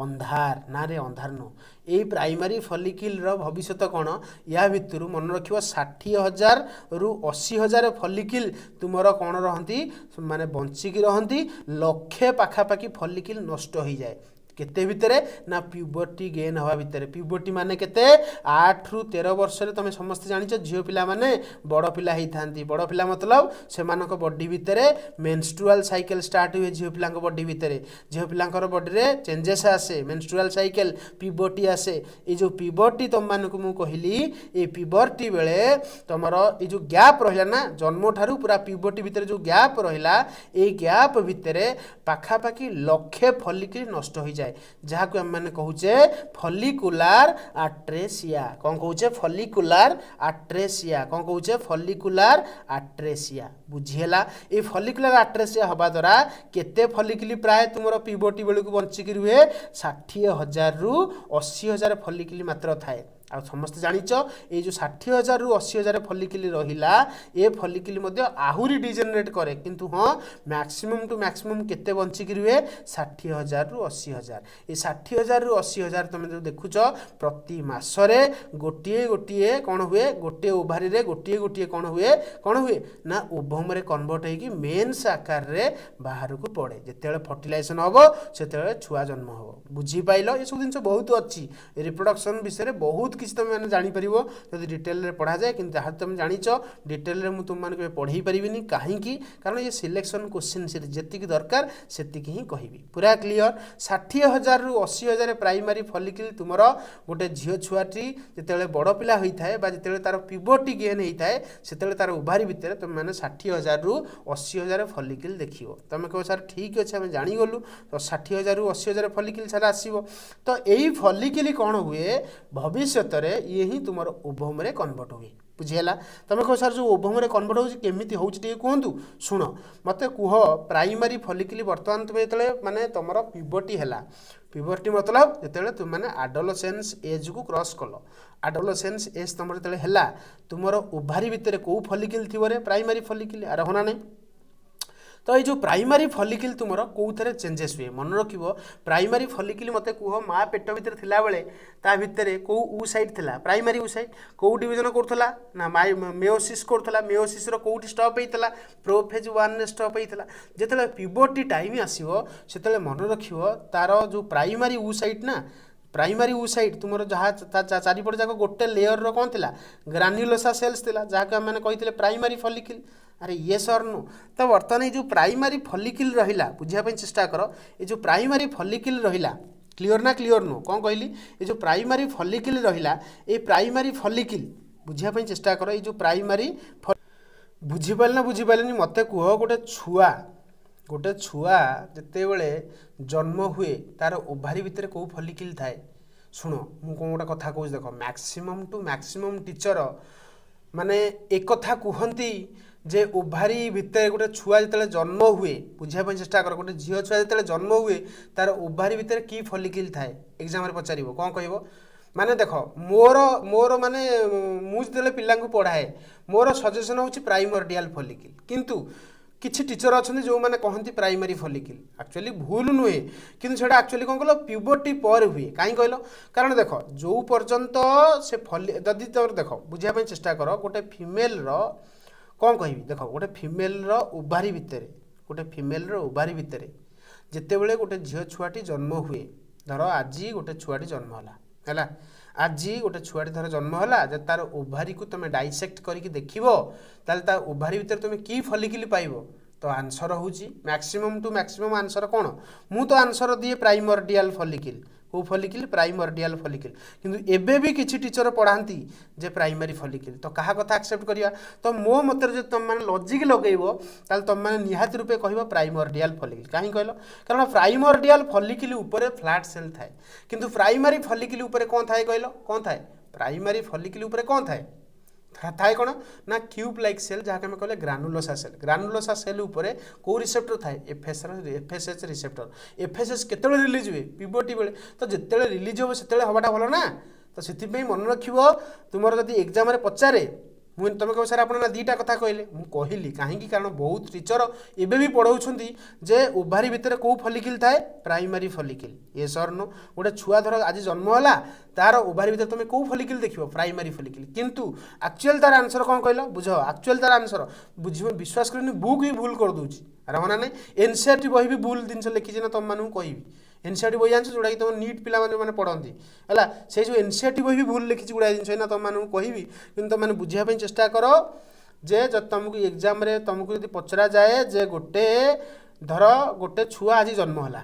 अंधार ना रे अंधार नो ये प्राइमरी फलिकिल रो भविष्य कौन या भितर मन रखिबो 60,000 रु 80,000 फलिकिल तुमर कौन रहती माने बंचिकी रहती 1,00,000 पाखापाखी फलिकिल नष्ट हो जाए केते भितरे ना प्यूबर्टी गेन हवा भितरे प्यूबर्टी माने केते 8 रु 13 वर्ष रे तुम समस्त जानिछ झियो पिला माने बड़ पिला हेई थांती बड़ पिला मतलब से मानक बॉडी भितरे मेंस्ट्रुअल साइकिल स्टार्ट हुए झियो पिलांक बॉडी भितरे झियो पिलांकर बॉडी रे चेंजेस आसे मेंस्ट्रुअल साइकिल प्यूबर्टी आसे ए जो प्यूबर्टी तुम मानक मु कहिली ए प्यूबर्टी बेले तमरो ए जो गैप रहिला ना जन्म ठारू पूरा प्यूबर्टी भितरे जो गैप रहिला ए गैप भितरे पाखापाखी 1,00,000 फलिकिल नष्ट हो जाए जहाँ को हम मैंने कहूचे फलिकुलार आट्रेसिया कौन कहूचे फलिकुलार आट्रेसिया कौन कहूचे फलिकुलार आट्रेसिया बुझीला ये फलिकुलार आट्रेसिया हवा द्वारा केते फलिकिल प्राय तुम प्यूबर्टी बेलू बंचिकी रुहे 60,000 रु 80,000 फलिकिल मात्र थाए आ समस्त जानिच ये जो 60,000 रु 80,000 फॉलिकल रहिला ए फॉलिकल मध्ये आहुरी डिजेनरेट करे किंतु हाँ मैक्सिमम टू मैक्सिमम केते बंचिक रुए 60,000 रु 80,000 ये 60,000 रु 80,000 तुम जो देखुच प्रति मासरे गोटे गोटे कौन हुए गोटे ओभारी रे गोटे गोटे कौन हुए ना ओभम रे कन्वर्ट होगी मेन्स आकार रे बाहर को पड़े जिते फर्टिलाइजेशन हम से छुआ जन्म हम बुझी पाइल ये सब जिन बहुत अच्छी रिप्रोडक्शन विषय बहुत किसी तुम मैंने जापर जब डिटेल रे पढ़ा जाए कि जहाँ तुम जाच डिटेल रे तुम मैंने पढ़े पारि कहीं कारण ये सिलेक्शन क्वेश्चन सीरीज जी दरकार से ही कहबी पूरा क्लीयर 60,000 रु 80,000 प्राइमरी फॉलिकल तुम गोटे झील छुआटी जिते बड़ पिला होता है जिते तार प्यूबर्टी गेन होता है से तार ओभारी भितर तुम मैंने 60,000 रु 80,000 फॉलिकल देख तुम कह सर ठीक अच्छे आम जाणीगलु तो 60,000 रु 80,000 फॉलिकल सारा आसो तो यही फॉलिकल कौन हुए भविष्य ये ही तुम ओभम रे कन्वर्ट हुए बुझीगला तुम कह सर जो ओभम रे कन्वर्ट होमती हो कहतु शुण मत कह प्राइमरी फॉलिकल बर्तमान तुम जो माने तुम प्यूबर्टी है प्यूबर्टी मतलब जो तुम मैंने आडोलसेंस एज को क्रॉस कल आडोलसेंस एज तुम जो है तुम ओभारी भितर कौ फॉलिकल थी प्राइमरी फॉलिकल आर होना नहीं तो ये जो प्राइमरी फॉलिकल तुम कौन चेंजेस हुए मन रख प्राइमरी फॉलिकल मत कह माँ पेट भर थिला बेले ता भितर कौ ऊ साइड थिला प्राइमरी ऊ साइड कौ डिवीजन करूला ना मेओसिस करूला मेओसिस कौटी स्टॉप होता प्रोफेज 1 स्टॉप होता जिते प्यूबर्टी टाइम आसो से मन रख तार जो प्राइमरी ऊ साइड ना प्राइमरी ऊ साइड तुम जहाँ चारिपट जाक गोटे लेयर कौन थी ग्रान्युलोसा सेल्स थी जहाँ मैंने कही प्राइमरी फॉलिकल अरे ये सर नु तो बर्तमान ये जो प्राइमरी फॉलिकल रहिला बुझापी चेष्टा कर ये जो प्राइमरी फॉलिकल रहिला क्लियर ना क्लियर नु कौन कहली ये जो प्राइमरी फॉलिकल रहिला ये प्राइमरी फॉलिकल बुझापी चेष्टा कर ये जो प्राइमरी बुझीपारे ना बुझीपारे मत कह गोटे छुआ जिते बड़े जन्म हुए तार ओभारी भितर कौ फॉलिकल थाए शुण मु कौन गोटे कथा कहूँ देख मैक्सिमम टू मैक्सिमम टीचर माने एक कथा कहती जे ओभारी भितर गोटे छुआ जिते जन्म हुए बुझापी चेष्टा कर गोटे झील छुआ जिते जन्म हुए तार ओभारी भितर की फॉलिकल थाए एग्जाम रे पचार कौन कह माने देख मोर माने मुझे पिला पढ़ाए मोर सजेसन हूँ प्राइमर्डियल फॉलिकल किंतु किसी टीचर अच्छा जो मैंने कहती प्राइमरी फॉलिकल एक्चुअली भूल नुहे कि एक्चुअली कौन कल प्यूबर्टी पर हुए कहीं कहल कारण देख जो पर्यंत से जदि तुम देख बुझापी चेष्टा कर गोटे फिमेल कौन कहि देख गोटे फिमेल ओभारी भितर ओभारी भितर जिते बड़े गोटे झील छुआटी जन्म हुए धर आज गोटे छुआटी जन्म है आज गोटे छुआटी धर जन्म है जब तार ओभारी को तुम डाइसेक्ट करके देखो तार ओभारी भितर तुम की फॉलिकल पाइब तो आंसर हूँ मैक्सिमम टू मैक्सिमम आंसर कौन मु तो आंसर दिए प्राइमर्डियल फॉलिकल कौ फॉलिकल प्राइमर्डियल फॉलिकल किंतु एबे भी किसी टीचर पढ़ाती जे प्राइमरी फॉलिकल तो कहा कथा एक्सेप्ट करिया तो मो मत जो तुम मैंने लॉजिक लगेबो ताल तुम मैंने निहाती रूपे कह प्राइमर्डियल फॉलिकल कहीं कहल कारण प्राइमर्डियल फॉलिकल ऊपर फ्लैट सेल थाए किंतु प्राइमरी फॉलिकल ऊपर कौन थाए कहल कौन थाए प्राइमरी फॉलिकल ऊपर कौन थाए थाए कौन ना क्यूब लाइक सेल जहाँ आम कहले ग्रानुलोसा सेल उपरे कौ रिसेप्टर थाए एफएसएच रिसेप्टर एफएसएच केते रिलीज हुए प्यूबर्टी बेले तो जिते रिलीज हो से हवाटा भल ना तो से मन रख तुम जब एग्जाम पचारे मुझे तुम कह सर आप दीटा कथा कहले मुझे कहीं कारण बहुत टीचर एबे भी पढ़ाऊँ जे ओभारी भितर कौ फॉलिकल थाए प्राइमरी फॉलिकल ये सर नो गोटे छुआ धर आज जन्म है तार ओभारी भितर तुम कौ फॉलिकल देखो प्राइमरी फॉलिकल किंतु एक्चुअल तार आंसर कौन कहल बुझ एक्चुअल तार आंसर बुझ विश्वास कर बुक ही भूल कर दूसरी अरे होना नहीं एनसीईआरटी बही भी भूल जिन लिखी ना तुम मानू कहि एनसीईआरटी बही जानछ जोड़ा कि तुम नीट पिला मैंने पढ़ती है से जो एनसीईआरटी बही भी भूल लिखी गुड़ा जिन तुम मानू कहि कि तुम बुझापी चेष्टा कर जे जब तुमको एग्जाम रे तुमको यदि पचरा जाए जे गोटे धर गोटे छुआ आज जन्म है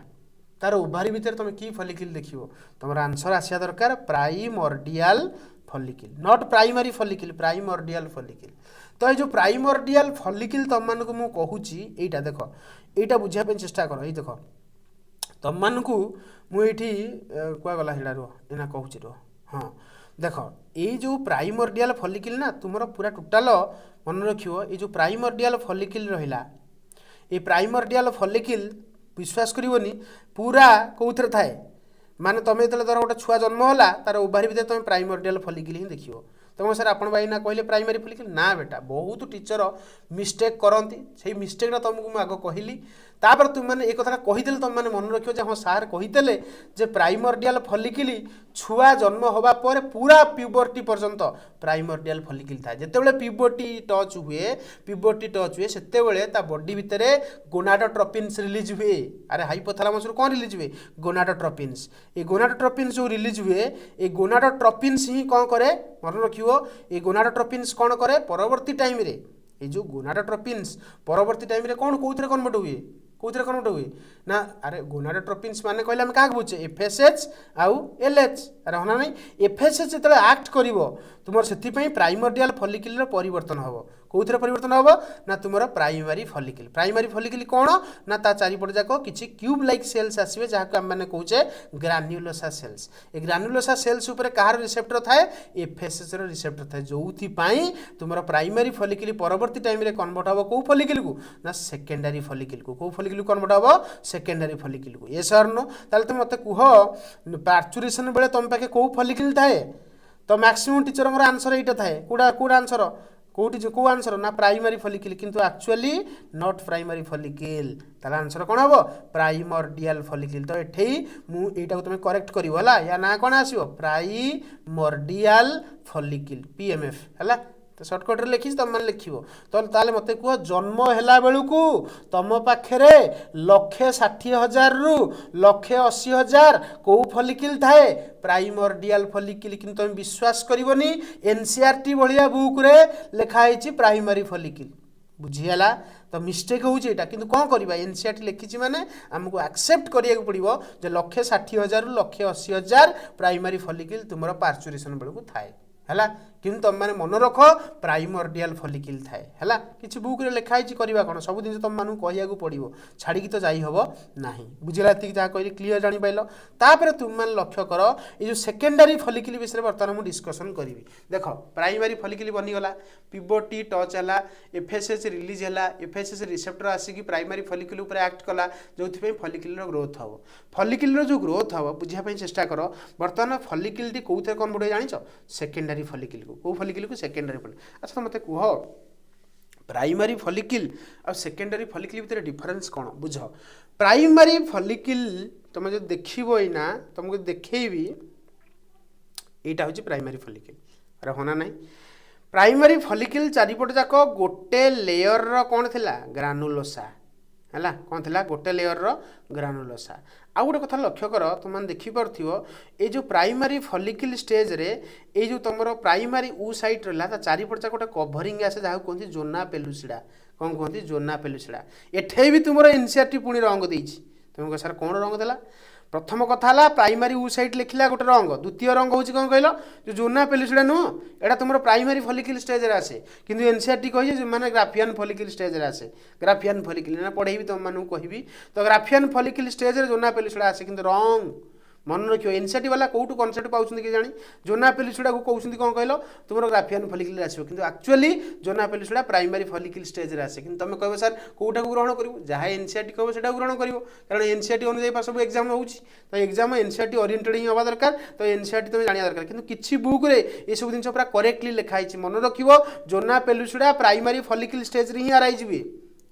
तार ओभारी भितर तुम की फॉलिकल देखियो तुम आंसर आसिया दरकार primordial follicle not primary follicle primordial follicle तो ये जो प्राइमर्डियल फॉलिकल तुम मानक मु कहूची एटा देख एटा बुझापी चेष्टा कर देख तुम मानक मुझे क्या गला हिड़ा रुह एना कहूची रुह हाँ देख ये जो प्राइमर्डियल फॉलिकल ना तुम पूरा टोटाल मन रखियो ये जो प्राइमर्डियल फॉलिकल रहिला ये प्राइमर्डियल फॉलिकल विश्वास करिवनी पूरा कौथरे थाए माने तुम जो धर गोटे छुआ जन्म होला तार ओभारी भितर तुम प्राइमर्डियल फॉलिकल ही देखियो। तुम सर आपण भाई ना कहले प्राइमरी फॉलिकल ना बेटा बहुत टीचर मिस्टेक करती से मिस्टेकटा तुमको मुझे आग कहली तापर तुम मैंने एक कथा कहीदेले तुम मैंने मन रखियो हाँ सार कहीदेले जे प्राइमर्डियल फॉलिकल छुआ जन्म होबा पर पूरा प्यूबर्टी पर्यंत प्राइमर्डियल फॉलिकल थाए जितेबाला प्यूबर्टी टच हुए सेतेबेले ता बॉडी भितर गोनाडोट्रोपिन्स रिलीज हुए। अरे हाइपोथैलेमस कौन रिलीज हुए गोनाडोट्रोपिन्स। ये गोनाडोट्रोपिन्स जो रिलीज हुए ये गोनाडोट्रोपिन्स ही कौन करे मन रखियो ये गोनाडोट्रोपिन्स कौन करे परवर्ती टाइम रे ये जो गोनाडोट्रोपिन्स परवर्ती टाइम रे कौन कौन कन्वर्ट हुए कौन कन्वर्ट हुए ना। अरे गोनाडोट्रोपिन्स माने कहले हम क्या बुझे एफएसएच आउ एलएच। अरे होना नहीं एफएसएच जो एक्ट करिवो तुम से प्राइमर्डियल फॉलिकल परिवर्तन हम कौन परिवर्तन हम ना तुम प्राइमरी फॉलिकल कौन ना ता चारिपट जाक किसी क्यूब लाइक सेल्स आसवे जहाँ को आम मैंने कहे ग्रान्युलोसा सेल्स। ए ग्रान्युलोसा सेल्स उपर कहार रिसेप्टर थाए एफएसएच रिसेप्टर थाए जो तुम प्राइमरी फॉलिकल परवर्ती टाइम रे कन्वर्ट हम कौ फॉलिकल को ना सेकेंडरी फॉलिकल को कौ फॉलिकल कन्वर्ट हम सेकेंडरी फॉलिकल को। ये सर नो ताले तुम मत कह पार्चुरेशन बेले तुम पाखे कौ फॉलिकल थाए तो मैक्सिमम टीचर आंसर यहाँ थाए कौटा आंसर कौटी कौ आंसर ना प्राइमरी फॉलिकल किंतु एक्चुअली नॉट प्राइमरी फॉलिकल ताला आंसर कौन हम प्राइमर्डियल फॉलिकल। तो ये मुझे तुम करेक्ट कर या ना कौन आसो प्राइमर्डियल फॉलिकल पीएमएफ है तो सर्टकट रे लिखी तुम मैंने लिख तो ताले मत कह जन्म है बेलू तुम पाखे 1,60,000 रु 1,80,000 कौ फॉलिकल थाए प्राइमर्डियल फॉलिकल किंतु तुम विश्वास करनी एनसीईआरटी भाया बुक रे लिखाई प्राइमरी फॉलिकल बुझीगला। तो मिस्टेक होता कि कौन करवा एनसीईआरटी लिखी माने आमको एक्सेप्ट करिया पड़ो जो 1,60,000 रु 1,80,000 प्राइमरी फॉलिकल तुम पार्चुरेशन बेलू थाए है किंतु तुम मैंने मन रख प्राइमर्डियल फॉलिकल थाए है कि बुक रे लिखाई करवा कौन सब जिन तुम मानू कहया पड़ो छाड़ी तो जाई हम ना बुझेगा ये जहाँ कहली क्लीयर जानी पाइल। तापर तुम मैंने लक्ष्य कर ये जो सेकेंडरी फॉलिकल विषय बर्तमान मुझे डिस्कसन करी देख प्राइमरी फॉलिकल बनीगला प्यूबर्टी टच है एफएसएच रिलीज है एफएसएच रिसेप्टर आसिक प्राइमरी फॉलिकल उपर एक्ट कला जो फॉलिकल ग्रोथ हम फॉलिकल जो ग्रोथ हम बुझापी चेष्टा कर बर्तमान फॉलिकल टी कौन कन्वर्ट जान सेकेंडरी फॉलिकल को फॉलिकल को सेकेंडरी फॉलिकल। अच्छा मत कह प्राइमरी फॉलिकल और सेकेंडरी फॉलिकल भितर डिफरेंस कौन बुझ। प्राइमरी फॉलिकल तुम जो देखो ना तुमको देखी यहाँ हूँ प्राइमरी फॉलिकल। अरे होना नहीं प्राइमरी फॉलिकल चारिपट जाक गोटे लेयर कौन थी ग्रानुलोसा है कौन थी गोटे लेयर ग्रानुलोसा। आ गोटे कथा लक्ष्य कर तुम देखिपो ये जो प्राइमरी फॉलिकल स्टेज रे ये जो तुम प्राइमरी ऊ साइड रहा चारिपट जाक गोटे कभरिंग आसे जहाँ कहते जोना पेलुसिडा कौन कहते जोना पेलुसिडा। एठे भी तुम एनसीईआरटी पुणी रंग देती तुम कह सर कौन रंग देला प्रथम कथा है प्राइमरी ऊ साइड लिखला गोटे रंग द्वितीय रंग हूँ कौन कहल जो जोना पेलुसिडा नुह यहाँ तुम प्राइमरी फॉलिकल स्टेज रे आसे किंतु एनसीईआरटी कही मैंने ग्राफियन फॉलिकल स्टेज रे आसे ग्राफियन फॉलिकल ना पढ़ेबी तुम मानू कहि तो ग्राफियन फॉलिकल स्टेज रे जोना पेलुसिडा आसे किंतु रंग मन रखियो एनसीईआरटी वाला कौटू कनसेप्ट पाँच कि जानी जोना पेलुसिडा को कहते कौन कहल तुम ग्राफियन फॉलिकल आसो कि actually zona pellucida primary follicle stage रे आसे कि तुम कह सर कौटा को ग्रहण कर जहाँ एनसीईआरटी कह से ग्रहण कर कारण एनसीईआरटी अनुसार सब एग्जाम हो तो एग्जाम एनसीईआरटी ओरिएंटेड ही हवा दरकार तो एनसीईआरटी तुम जाना दरकार कि किसी बुक रे ये सब जिन पूरा करेक्टली लिखाई मन रखियो zona pellucida primary follicle stage रे ही आराइज हुए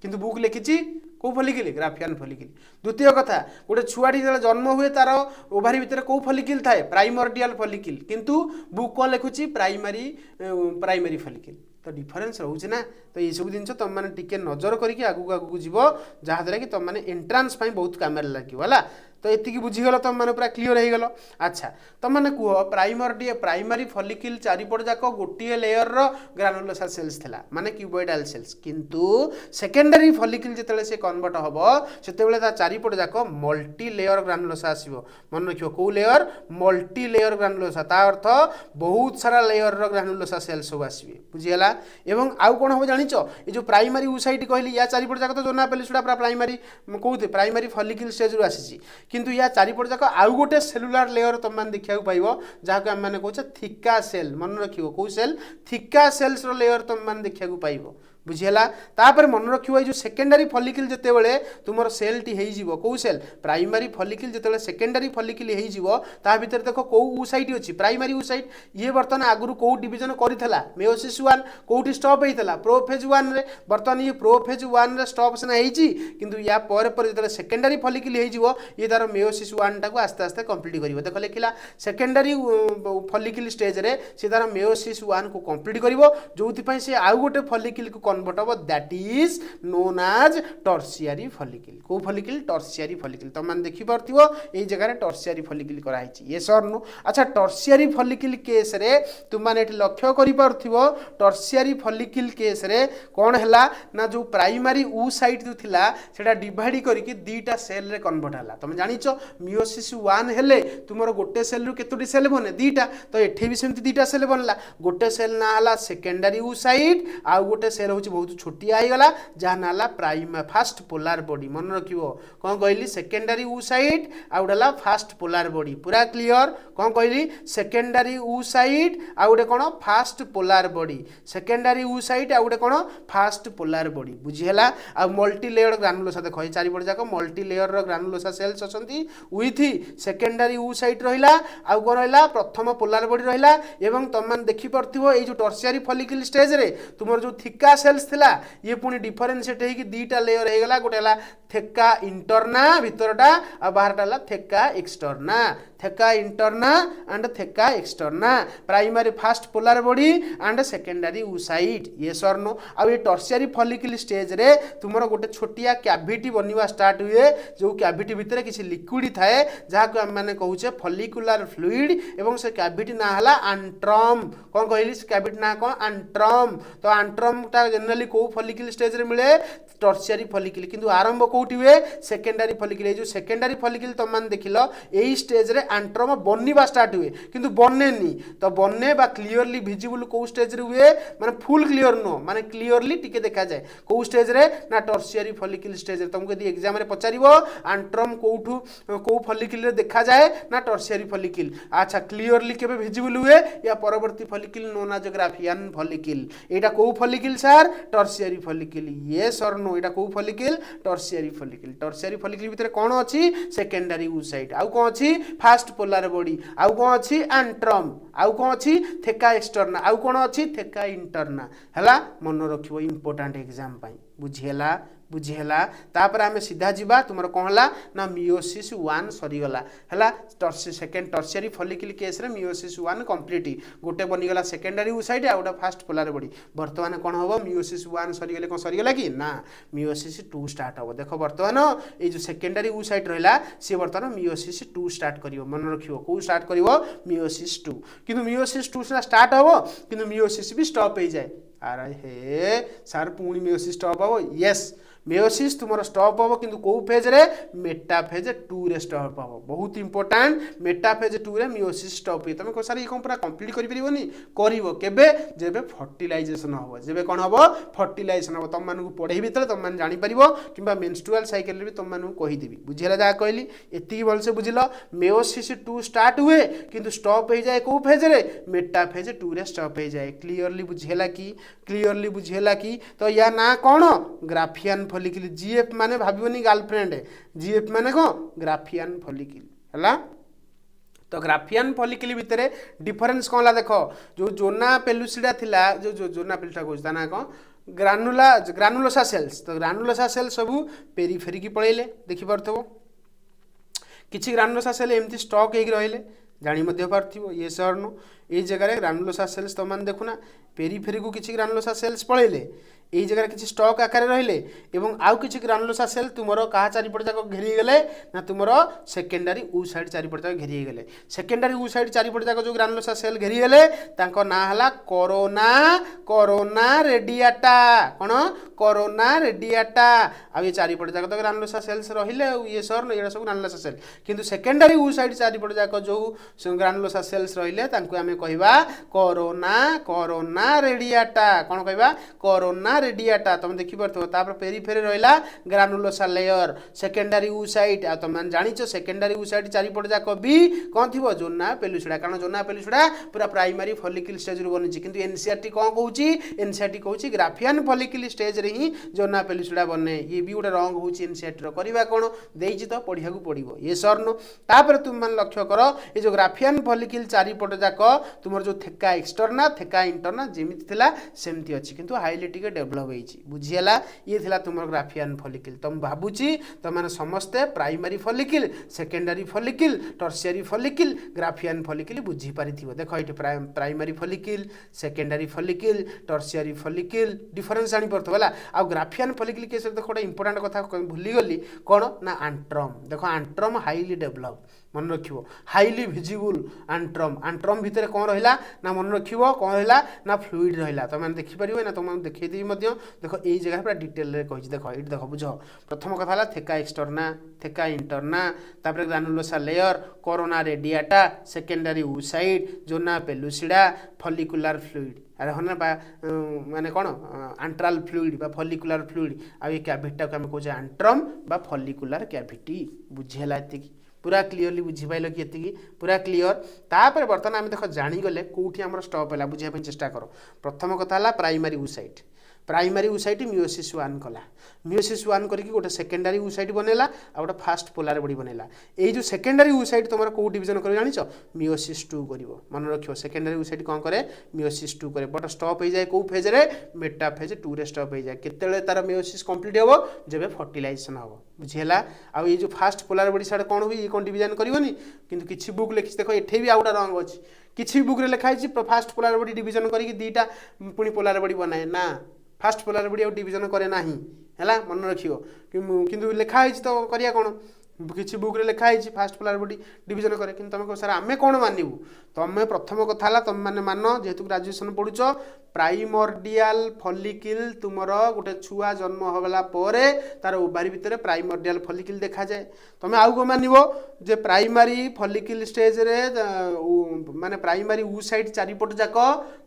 किंतु बुक लिखी कौ फॉलिकल ग्राफियन फॉलिकल। द्वितीय कथा गोटे छुआटी जो जन्म हुए तार ओभारी भितर कौ फॉलिकल थाए प्राइमर्डियल फॉलिकल किंतु बुक कौन लिखुची प्राइमरी फॉलिकल। तो डिफरेन्स रोचे ना तो ये सब जिन तुम मैंने टिके नजर करके आगू आगू जीव जहाँद्वारा कि तुम मैंने एंट्रांस बहुत काम लगे तो ये बुझीगल तुम मैंने पूरा क्लीयर हो गल। अच्छा तुम मैंने कह प्राइमरी फॉलिकल चारिपट जाक गोटे लेयर ग्रानुलोसा सेल्स थिला माने क्यूबॉइडल सेल्स किंतु सेकेंडरी फॉलिकल जिते से कन्वर्ट हम से चारिपट जाक मल्टी लेयर ग्रानुलोसा आसो मन रखियो कौ लेयर मल्टी लेयर ग्रानुलोसा ता अर्थ बहुत सारा लेयर ग्रानुलोसा सेल्स सब आसवे बुझीगला। एवं आउ कौन हम जानिच ये जो प्राइमरी ऊ साइड कहली या चारिपट जाक तो जोना पेलुसिडा पूरा प्राइमरी कौते प्राइमरी फॉलिकल स्टेज रू आसी किंतु या चारिपट जाक आउ गोटे सेलुलार लेयर तुम मैंने देखा पाइब जहाँ को आम कहे थिका सेल मन रखियो कौ सेल थिका सेल्स लेयर तुम मैंने देखा पाइब बुझीगला तापर मन रखियो जो सेकेंडरी फॉलिकल जेतेबेले तुमर सेल टी हेई जीवो को सेल प्राइमरी फॉलिकल जेतेबेले सेकेंडरी फॉलिकल हेई जीवो ता भीतर देखो को ऊसाइट अछि प्राइमरी ऊसाइट ये वर्तमान आगुरु को डिवीजन करिथला मेयोसिस 1 कोठी स्टॉप हेइथला प्रोफेज 1 रे वर्तमान ये प्रोफेज 1 रे स्टॉप सना हेइची किंतु या पर जेतेबेले सेकेंडरी फॉलिकल हेई जीवो ये तार मेयोसिस 1 टा को आस्ते आस्ते कंप्लीट करिवो देखो लिखिला सेकेंडरी फॉलिकल स्टेज रे से तार मेयोसिस 1 को कंप्लीट करिवो जोथि पई से आउ गोटे फॉलिकल को कन्वर्ट हो that is known as tertiary follicle को फॉलिकल टर्शियरी फॉलिकल तो मान देखि परथिवो एई जगह रे टर्शियरी फॉलिकल करा हिची यस और नो अच्छा टर्शियरी फॉलिकल केस रे तुम माने एठी लक्ष्य करि परथिवो टर्शियरी फॉलिकल केस रे कोन हला ना जो प्राइमरी ऊ साइट जो थिला सेटा डिवाइड करी कि दीटा सेल रे कन्वर्ट हला तुम जानिचो मियोसिस 1 हेले तुमरो गोटे सेल रु केतोटी सेल बने दीटा तो एठी भी सेमति दीटा सेल बनला गोटे सेल ना हला सेकेंडरी ऊ साइट आ गोटे सेल होची बहुत छोटिया आइ गला जहा नाला प्राइम फास्ट पोलार बॉडी मन रखिवो कोन कहली सेकेंडरी ऊ साइट आ उडला फास्ट पोलार बॉडी पूरा क्लियर कोन कहली सेकेंडरी ऊ साइट आ उडे कोन फास्ट पोलार बॉडी सेकेंडरी ऊ साइट आ उडे कोन फास्ट पोलार बॉडी बुझी हला आ मल्टी लेयर ग्रानुलोसा देखो चारि पड़ जाक मल्टी लेयर रो ग्रानुलोसा सेल्स असंती विथ सेकेंडरी ऊ साइट रहिला आ कोन रहिला प्रथम पोलार बॉडी रहिला एवं तमान देखि परथिवो ए जो टर्शियरी फॉलिकल स्टेज रे तुमर जो थिका सेल्स थिला ये पुनी डिफरेंशिएट हे कि दीटा लेयर हे गला गोटे हला थेका इंटरना भीतरटा आ बाहरटा हला थेका externa theca interna and थेका externa primary fast polar body and secondary oocyte ये सर नो आ ये टर्शियरी फॉलिकल स्टेज रे तुमरो गोटे छोटिया कैविटी बनिवा स्टार्ट हुए जो कैविटी भीतर किसी लिक्विड थाए जहा को हम माने कहूचे फॉलिकुलर फ्लूइड एवं से कैविटी ना हला एंट्रम कोन कहली कैविटी ना कोन एंट्रम तो एंट्रम ता जनरली को फॉलिकल स्टेज रे मिले टर्शियरी फॉलिकल किंतु आरंभ कोठी हुए सेकेंडरी फॉलिकल जो सेकेंडरी फॉलिकल तो मान देखिलो एई स्टेज रे एंट्रम बनिबा स्टार्ट हुए किंतु बनेनी तो बने बा क्लियरली विजिबल को स्टेज रे हुए माने फुल क्लियर नो माने क्लियरली टिके देखा जाए को स्टेज रे ना टर्शियरी फॉलिकल स्टेज रे तुमको यदि एग्जाम रे पचारिबो एंट्रम कोठू को फॉलिकल रे देखा जाए ना टर्शियरी फॉलिकल अच्छा क्लियरली केबे विजिबल हुए या परवर्ती follicle known as Graafian follicle एटा को फॉलिकल सर टर्शियरी फॉलिकल यस और नो एटा को फॉलिकल टर्शियरी फॉलिकल भीतर कोन अछि सेकेंडरी ऊसाइट आउ कोन अछि फास्ट पोलार बॉडी आउ कोन अछि एंट्रम आउ कोन अछि थेका एक्सटर्ना आउ कोन अछि थेका इंटरना हला मन रखिबो इंपोर्टेंट एग्जाम पई बुझेला तापर आमे सीधा जीवा तुमर कोन हला ना मियोसिस 1 सरी गला हला सेकेंड टर्शियरी फॉलिकल केस रे मियोसिस 1 कंप्लीट गोटे बनी गला सेकेंडरी ऊसाइट आ गोटे फास्ट पोलार बॉडी वर्तमान कोन होबो मियोसिस 1 सरी गले कोन सरी गला कि ना मियोसिस 2 स्टार्ट होबो देखो वर्तमान ए जो सेकेंडरी ऊसाइट रहला से वर्तमान मियोसिस 2 स्टार्ट करिवो मन रखिवो को स्टार्ट करिवो मियोसिस 2 किंतु मियोसिस 2 से स्टार्ट होबो किंतु मियोसिस भी स्टॉप हो जाए अरे हे सर पुणी मियोसिस स्टॉप होबो यस मेयोसिस तुमर स्टॉप होबो किंतु को फेज रे मेटाफेज 2 रे स्टॉप होबो बहुत इंपोर्टेंट मेटाफेज 2 रे मियोसिस स्टॉप हे तमे को सारी कोन पूरा कंप्लीट करि परिबोनी करिवो केबे जेबे फर्टिलाइजेशन होबो जेबे कोन होबो फर्टिलाइजेशन होबो तम मानकु पढै भितर तम मान जानि परिबो किबा मेंस्ट्रुअल साइकिल रे भी तम मानकु कहि देबी बुझिला जा कहली एति बल से बुझिलो मेयोसिस 2 स्टार्ट हुए किंतु स्टॉप हो जाए को फेज रे मेटाफेज 2 रे स्टॉप हो जाए क्लियरली बुझिला की तो या ना कोन ग्राफियन फॉलिकल जीएफ माने भाबिबनी गर्लफ्रेंड जीएफ माने को ग्राफियन फॉलिकल हला तो ग्राफियन फॉलिकल भितरे डिफरेंस कोन ला देखो जो जोना पेलुसिडा थिला जो जोना पेलुटा कोस्ता ना को ग्रानुलोसा सेल्स तो ग्रानुलोसा सेल सब पेरिफेरी की पळेले देखि परथबो किछि ग्रानुलोसा सेल एमती स्टॉक हेक रहले जानी मध्य पार्थिबो ये सरनो ए जगह रे ग्रानुलोसा सेल्स तो मान देखुना पेरिफेरी को किछि ग्रानुलोसा सेल्स पळेले एई जगह किछि स्टॉक आकार रहिले एवं आउ किछि ग्रानुलोसा सेल तुमरो कहा चारि पट जाक घेरी गेले ना तुमरो सेकेंडरी ऊ साइड चारि पट जाक घेरी गेले सेकेंडरी ऊ साइड चारि पट जाक जो ग्रानुलोसा सेल घेरी गेले तांको ना हला कोरोना रेडियाटा कोन कोरोना रेडियाटा आ ये चारि पट जाक तो ग्रानुलोसा सेल्स रहिले ये सर ये सब ग्रानुलोसा सेल किंतु सेकेंडरी ऊ साइड चारि पट जाक जो ग्रानुलोसा सेल्स रहिले तांको आमे आमे कहबा कोरोना कोरोना रेडियाटा कौन कहबा कोरोना रेडियाटा तुम देखि परथो तापर पेरिफेरी रहला ग्रानुलोसा लेयर सेकेंडरी ऊसाइट आ तुम जानिछो सेकेंडरी ऊसाइट चारिपट जाक भी कौन थिबो जोना पेलुसुडा कारण जोना पेलुसुडा पूरा प्राइमरी फॉलिकल स्टेज रु बनिछि किंतु एनसीईआरटी कौन कहूची एनसीईआरटी कहूची ग्राफियन फॉलिकल स्टेज रे ही जोना पेलुसुडा बने ये भी गोटे रंग होची एनसीईआरटी रो करबा कोन देइछि तो पढिया को पडिबो ये सरनो तापर तुम मन लक्ष्य करो ये जो ग्राफियन फॉलिकल चारिपट जाक तुमर जो थेका एक्सटर्ना थेका इंटरना जेमिति थिला सेमति अछि किंतु हाईली टिके डेवलप होईछि बुझियला ये थिला तुमर ग्राफियन फॉलिकल तुम भाबुची तुम माने समस्ते primary follicle secondary follicle tertiary follicle Graafian follicle बुझी पारिथिबो देखो इटे primary follicle secondary follicle tertiary follicle difference जानि परथो होला आ ग्राफियन फॉलिकल केस देखो गोटे इंपोर्टेंट कथा भूली गली कोन ना आंट्रम देखो आंट्रम हाईली डेवलप मन रखिबो हाईली विजिबल आंट्रम आंट्रम भितर कोन रहिला ना मन रखिबो कोन रहिला ना फ्लूइड रहिला त माने देखि परिबो ना त माने देखै देबी मध्य देखो एई जगह पूरा डिटेल रे कहिछि देखो इट देखो बुझो प्रथम कथा हला थेका एक्सटर्ना थेका इंटरना तापर granulosa layer corona radiata secondary oocyte zona pellucida follicular fluid अरे हन माने कोन आंट्राल फ्लूइड बा फॉलिकुलर फ्लूइड आ ये कैविटी को हम कहै आंट्रम बा फॉलिकुलर कैविटी बुझेला एतिकी पूरा क्लियरली बुझी पाइल कि एतिकी पूरा क्लियर तापर बर्तमान आम देख जानीगले कौटी आम स्टप है बुझापी चेष्टा कर प्रथम कथा है primary oocyte primary oocyte meiosis 1 कला मियोसिस 1 करके गोटे सेकेंडरी ऊसाइट बनेला आ गोटे फास्ट पोलार बॉडी बनेला ए जो सेकेंडरी ऊसाइट तुम कौ डिवीजन कर जानिछ मियोसिस 2 करिवो मन रखियो सेकेंडरी ऊसाइट कोन करे मियोसिस 2 करे बट स्टॉप हो जाए को फेज रे मेटा फेज 2 रे स्टॉप हो जाए केतेले तार मियोसिस कंप्लीट हेबो जेबे फर्टिलाइजेशन हेबो बुझिला आ ये जो फास्ट पोलार बॉडी साडे कोन होई कोन डिवीजन करिवोनी किंतु किछि बुक लिखि देखो एठे भी आउडा रंग अछि किछि बुक रे लिखाइ छि फास्ट पोलार बॉडी डिवीजन करी दीटा पुनी पोलार बॉडी बनाए ना फास्ट पोलार बॉडी डिवीजन करे नाही हैला मन रखियो किंतु लिखा है तो करिया कोन किछि बुक रे लिखा है फास्ट पोलार बॉडी डिवीजन करे किंतु तुम सर आमे कोन मानिबू तमे प्रथम कथा हला तुम माने मानो जेहेतु ग्रेजुएशन पढुचो प्राइमर्डियल फॉलिकल तुमर गोटे छुआ जन्म होला परे तार ओभारी भितर प्राइमर्डियल फॉलिकल देखा जाए तुम आउ को मानिबो जे प्राइमरी फॉलिकल स्टेज रे माने प्राइमरी ऊसाइट चारिपट जाक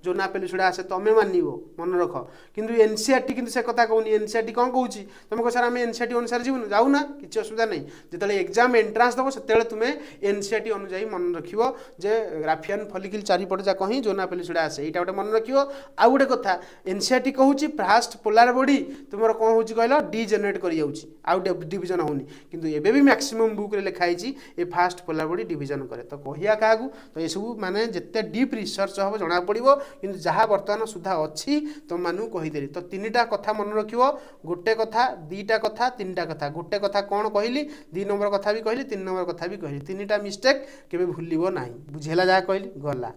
जोना पेलुसुडा आसे तमे मानिबो मन रख किंतु एनसीईआरटी किंतु से कथा कहूनी एनसीईआरटी कोन कहूची तुम को सर आमे एनसीईआरटी अनुसार जीवन जाऊ ना किछि असुविधा नै जेतले एग्जाम एंट्रेंस दबो सेतेले तुमे एनसीईआरटी अनुसार मन रखिबो जे ग्राफियन फॉलिकल चारिपट जाक ही जोना पेलुसुडा आसे एटा गोटे मन रखिबो आ गोटे कथा एनसीईआरटी कहूची फास्ट पोलार बॉडी तुमर कोन होची कहलो डीजेनरेट करि जाउची आउ डिवीजन होनी किंतु एबे भी मैक्सिमम बुक रे लिखाई छि ए फास्ट पोलार बॉडी डिवीजन करे तो कहिया कागु तो ए सब माने जत्ते डीप रिसर्च हबो जणा पड़िबो किंतु जहा वर्तमान सुधा अछि तो मानु कहि देली तो तीनटा कथा मन रखिबो गोटे कथा दीटा कथा तीनटा कथा गोटे कथा कोन कहिली 2 नंबर कथा भी कहिली 3 नंबर कथा भी कहिली तीनटा मिस्टेक केबे भूलिबो नाही बुझेला जा कहिली गला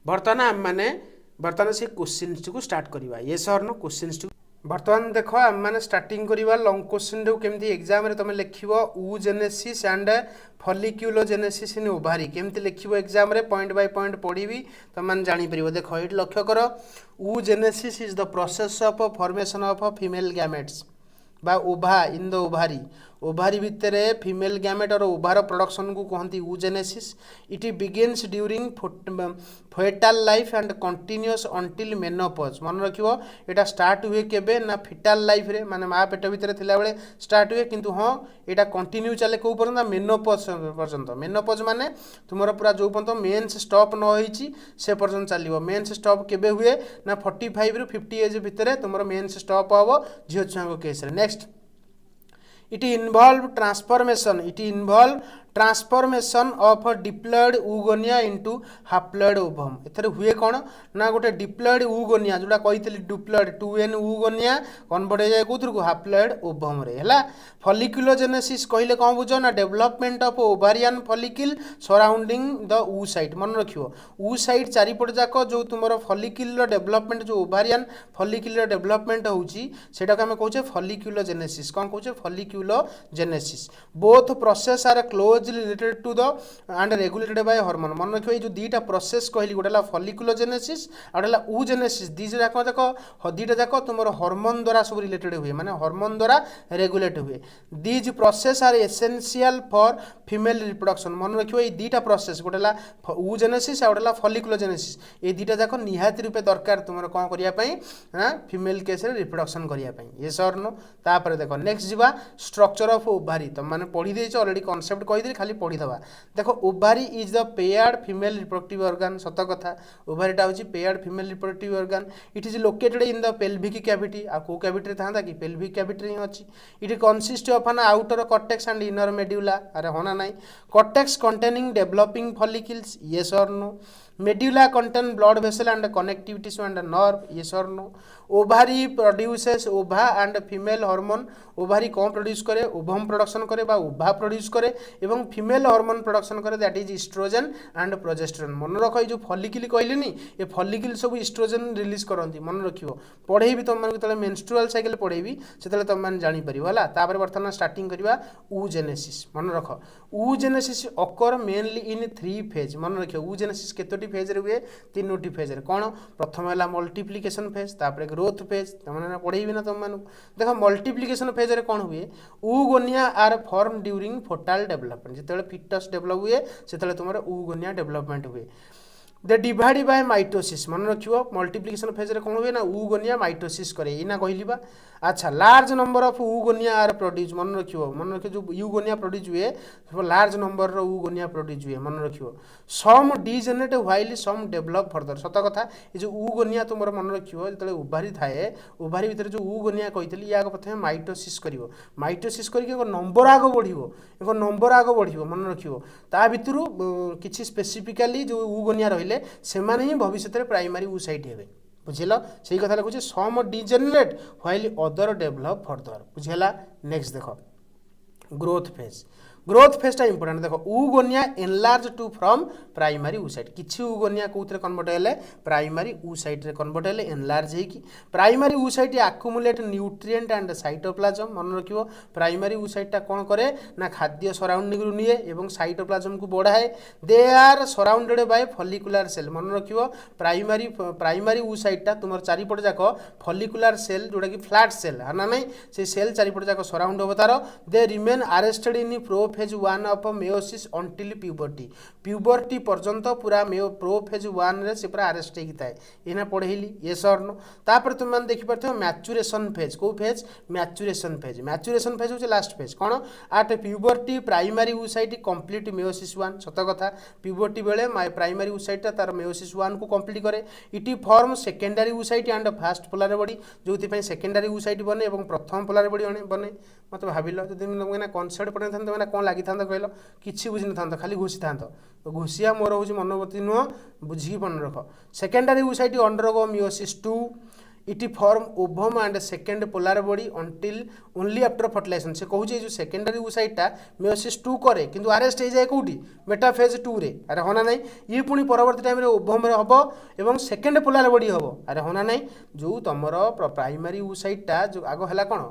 वर्तमान माने वर्तमान से क्वेश्चन को स्टार्ट करवा ये सर नो क्वेश्चन वर्तमान देखो आम मैंने स्टार्टिंग करवा लॉन्ग क्वेश्चन केमती एग्जाम रे तुम लिखिब oogenesis and folliculogenesis in ovary केमती लिखिब एग्जाम रे पॉइंट बाय पॉइंट पढ़ी तुम मैंने जापर देख ये लक्ष्य कर oogenesis is the process of formation of female gametes बा ova in the ovary ovary भितर फीमेल गैमेट और ओभार प्रोडक्शन को कहती oogenesis it begins during fetal life and continuous until menopause मन रखिबो एटा स्टार्ट हुए केबे ना फेटाल लाइफ रे माने माँ पेट भितर थिला बेले स्टार्ट हुए किंतु हाँ एटा कंटिन्यू चले को पर्यंत मेनोपॉज पर्यंत मेनोपॉज माने तुमर पूरा जो पर्यंत मेंस स्टॉप न होईची से पर्यंत चलिबो मेंस स्टॉप केबे हुए ना 45 रु 50 एज भितर तुमर मेंस स्टॉप हबो झियो छुआंको केस रे next it involve transformation of diploid oogonia into haploid ovum एथरे हुए कौन ना गोटे डिप्लॉयड oogonia जोड़ा कही डिप्लॉयड 2n oogonia कन्वर्ट हो जाए कौन को haploid ovum रे हैला folliculogenesis कहले कौन बुझो ना development of ovarian follicle surrounding the oocyte मन रखियो oocyte चारिपट जाक जो तुमरो फॉलिकल रो डेवलपमेंट जो ओवारियन फॉलिकल रो डेवलपमेंट होउची सेटा को हम कहूचे folliculogenesis कौन कहूचे folliculogenesis both process are close closely related to the and regulated by hormone. मन रखियो जो दीटा प्रोसेस कहली गोटे फॉलिकुलोजेनेसिस और गोटे oogenesis दीज जाक देख दीटा जाक तुम हार्मोन द्वारा सब रिलेटेड हुए माने हार्मोन द्वारा रेगुलेट हुए। These process are essential for female reproduction. मन रखियो ये दीटा प्रोसेस गोटे oogenesis और गोटे फॉलिकुलोजेनेसिस ये दीटा जाक निहाती रूपे दरकार तुम कौन करने फीमेल केस रिप्रोडक्शन करने ये सर नो। तापर देख नेक्स्ट जीवा स्ट्रक्चर ऑफ ओभारी तुम मैंने पढ़ी देछ ऑलरेडी कॉन्सेप्ट कहीदे खाली पढ़ीदवा। देख ovary is the paired female reproductive organ सत कथा ओभारीटा हूँ paired female reproductive organ. It is located in the pelvic cavity आ को कैविटी था कि पेल्विक कैविटी ही अच्छी। It consist of an outer cortex and inner medulla अरे होना नहीं cortex containing developing follicles yes or no. Medulla contain blood vessel and connective tissue and nerve yes or no. Ovary produces ova and female hormone ovary कौन produce करे ovum production करे बा ova produce करे एवं female hormone production करे that is oestrogen and progesterone. मन रख ये जो फॉलिकल कहलेनी ये फॉलिकल सब इस्ट्रोजन रिलीज करती मन रखियो पढ़ेबी तुम जो मेंस्ट्रुअल साइकिल पढ़ेबी से तुम मैंने जापर है। तापर बर्तमान स्टार्टिंग करवा oogenesis मन रख oogenesis अकर मेनली इन 3 फेज मन रखियो oogenesis केतोटी फेज रे हुए 3टी फेज रे कौन प्रथम है मल्टीप्लिकेशन फेज तापर ग्रोथ फेज तुमने पढ़ेबी ना तुम देख मल्टीप्लिकेशन फेज रे कौन हुए oogonia are form during fetal development जिते फिटस डेवलप हुए से तुम oogonia डेवलपमेंट हुए। दे डिवाइड बाय माइटोसिस मन रखियो मल्टीप्लिकेशन फेज रे कौन हुए ना oogonia माइटोसिस करे इना कहली बा। अच्छा large number of oogonia are produce मन रखियो जो oogonia प्रोड्यूस हुए लार्ज नंबर रो oogonia प्रोड्यूस हुए मन रखियो। Some degenerate while some develop further सत कथा ये जो oogonia तुम मन रखियो जो ओभारी थाए ओभारी भितर जो oogonia कही या प्रथम माइटोसिस करिवो माइटोसिस करके नंबर आग बढ़िवो एक नंबर आग बढ़िवो मन रखियो ता भितरु किछि स्पेसिफिकली जो oogonia रहिले सेमाने ही भविष्य में प्राइमरी oocyte हेबे बुझिल से कथा लिखुचे some degenerate while other develop further बुझेला। नेक्स्ट देख ग्रोथ फेजटा इंपोर्टेंट देख oogonia enlarge to from primary oocyte किछि oogonia कोथरे कन्वर्ट हेले प्राइमरी oocyte रे कन्वर्ट हेले एनलार्ज हेकी primary oocyte accumulate nutrient and cytoplasm मन रखियो प्राइमरी oocyte टा कोन करे ना खाद्य सराउंडिंग रु निए एवं साइटोप्लाज्म को बढ़ाए। They are surrounded by follicular cell मन रखियो प्राइमरी oocyte टा तुमर चारिपट जाक फॉलिकुलर सेल जोडा कि फ्लैट सेल हाना नहीं से सेल चारिपट जाक सराउंड होबो तार they remain arrested in pro phase 1 of meiosis until puberty पर्यंत पूरा प्रो फेज 1 रे से पूरा अरेस्ट होई थाए इना पढ़ेली यस और नो। तापर तुम मान देखि परथो मैच्योरेशन फेज को फेज मैच्योरेशन फेज होचे last phase cone at puberty primary oocyte complete meiosis 1 सत कथा प्यूबर्टी बेले प्राइमरी oocyte तार मेयोसिस 1 को कंप्लीट करे। It form secondary oocyte and first polar body जोथि पई सेकेंडरी oocyte बने एवं प्रथम पोलर बॉडी बने मत भाबिलो जदि तुम कॉन्सेप्ट पढ़े था कौन लगी था कहल कि बुझी न खाली घोषी था तो घोषिया मोर हूँ मनोवती नुह बुझी मन रख। Secondary oocyte undergo meiosis 2 it form ovum and second polar body until only after fertilisation से कहूँ जो सेकेंडरी oocyte टा मियोसिस 2 करे किंतु अरेस्ट हो जाए कौटी मेटाफेज 2 रे अरे होना नहीं ये पुणी परवर्ती टाइम ओवम रे हम एवं सेकेंड पोलर बॉडी हम अरे होना नहीं जो तुम प्राइमरी oocyte टा जो आग है कौन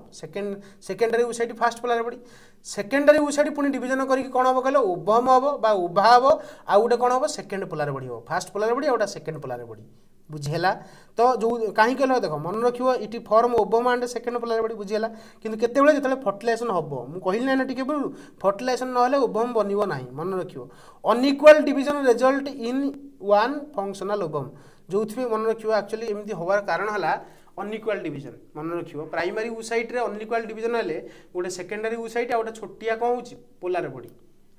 secondary oocyte fast polar body secondary oocyte पुणी डिविजन करके कौन हम कहले ओवम हम बा ओभा हम आउ गोटे कौन हम सेकेंड पोलर बॉडी हम फास्ट पोलर बॉडी आउटा सेकेंड पोलर बॉडी बुझेला। तो जो कहीं कहल देख मन रखियो it form ovum and second polar body बुझेला किंतु केतेबेले जतले फर्टिलाइजेशन हबो मु कहिल ना टिके बोलू फर्टिलाइजेशन न होले ओवम बनिवो नाही मन रखियो। Unequal division result in one functional ovum जोथि मन रखियो एक्चुअली एमती होवार कारण हला अनइक्वल डिविजन मन रखियो प्राइमरी oocyte रे अनइक्वल डिविजन हेले गोटे सेकेंडरी oocyte आ गोटे छोटिया कोन होची पोलर बॉडी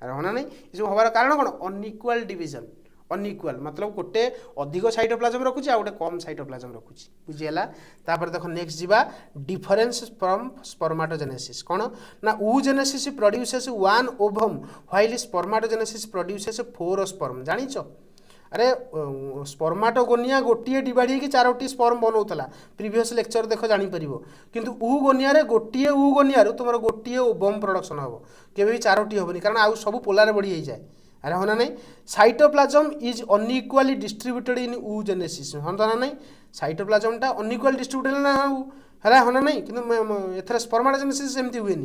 अरे होना नहीं ये सब होवार कारण कोन अनइक्वल डिविजन अनइक्वल मतलब गोटे अधिक साइटोप्लाज्म रखुची आ गोटे कम साइटोप्लाज्म रखुची बुझिएला। तापर देखो नेक्स्ट जीवा डिफरेंस फ्रॉम स्पर्माटोजेनेसिस कौन ना oogenesis produces 1 ovum while spermatogenesis produces 4 sperm जानिछ अरे स्पर्माटोगोनिया गोटे डिवाइड होगी 4टी स्पर्म बनाऊला प्रीवियस लेक्चर देख जापर किंतु oogonia रे गोटे oogonia तुम गोटे ओवम प्रोडक्शन हम केवे 4टी हेनी कारण आउ सब पोलर बॉडी हो जाए अरे होना नहीं। Cytoplasm is unequally distributed in oogenesis हाँ तो ना नहीं साइटोप्लाज्म टा अनइक्वाली डिस्ट्रीब्यूटेड ना है होना नहीं कि एथर स्पर्माटोजेनेसिस एमती हुए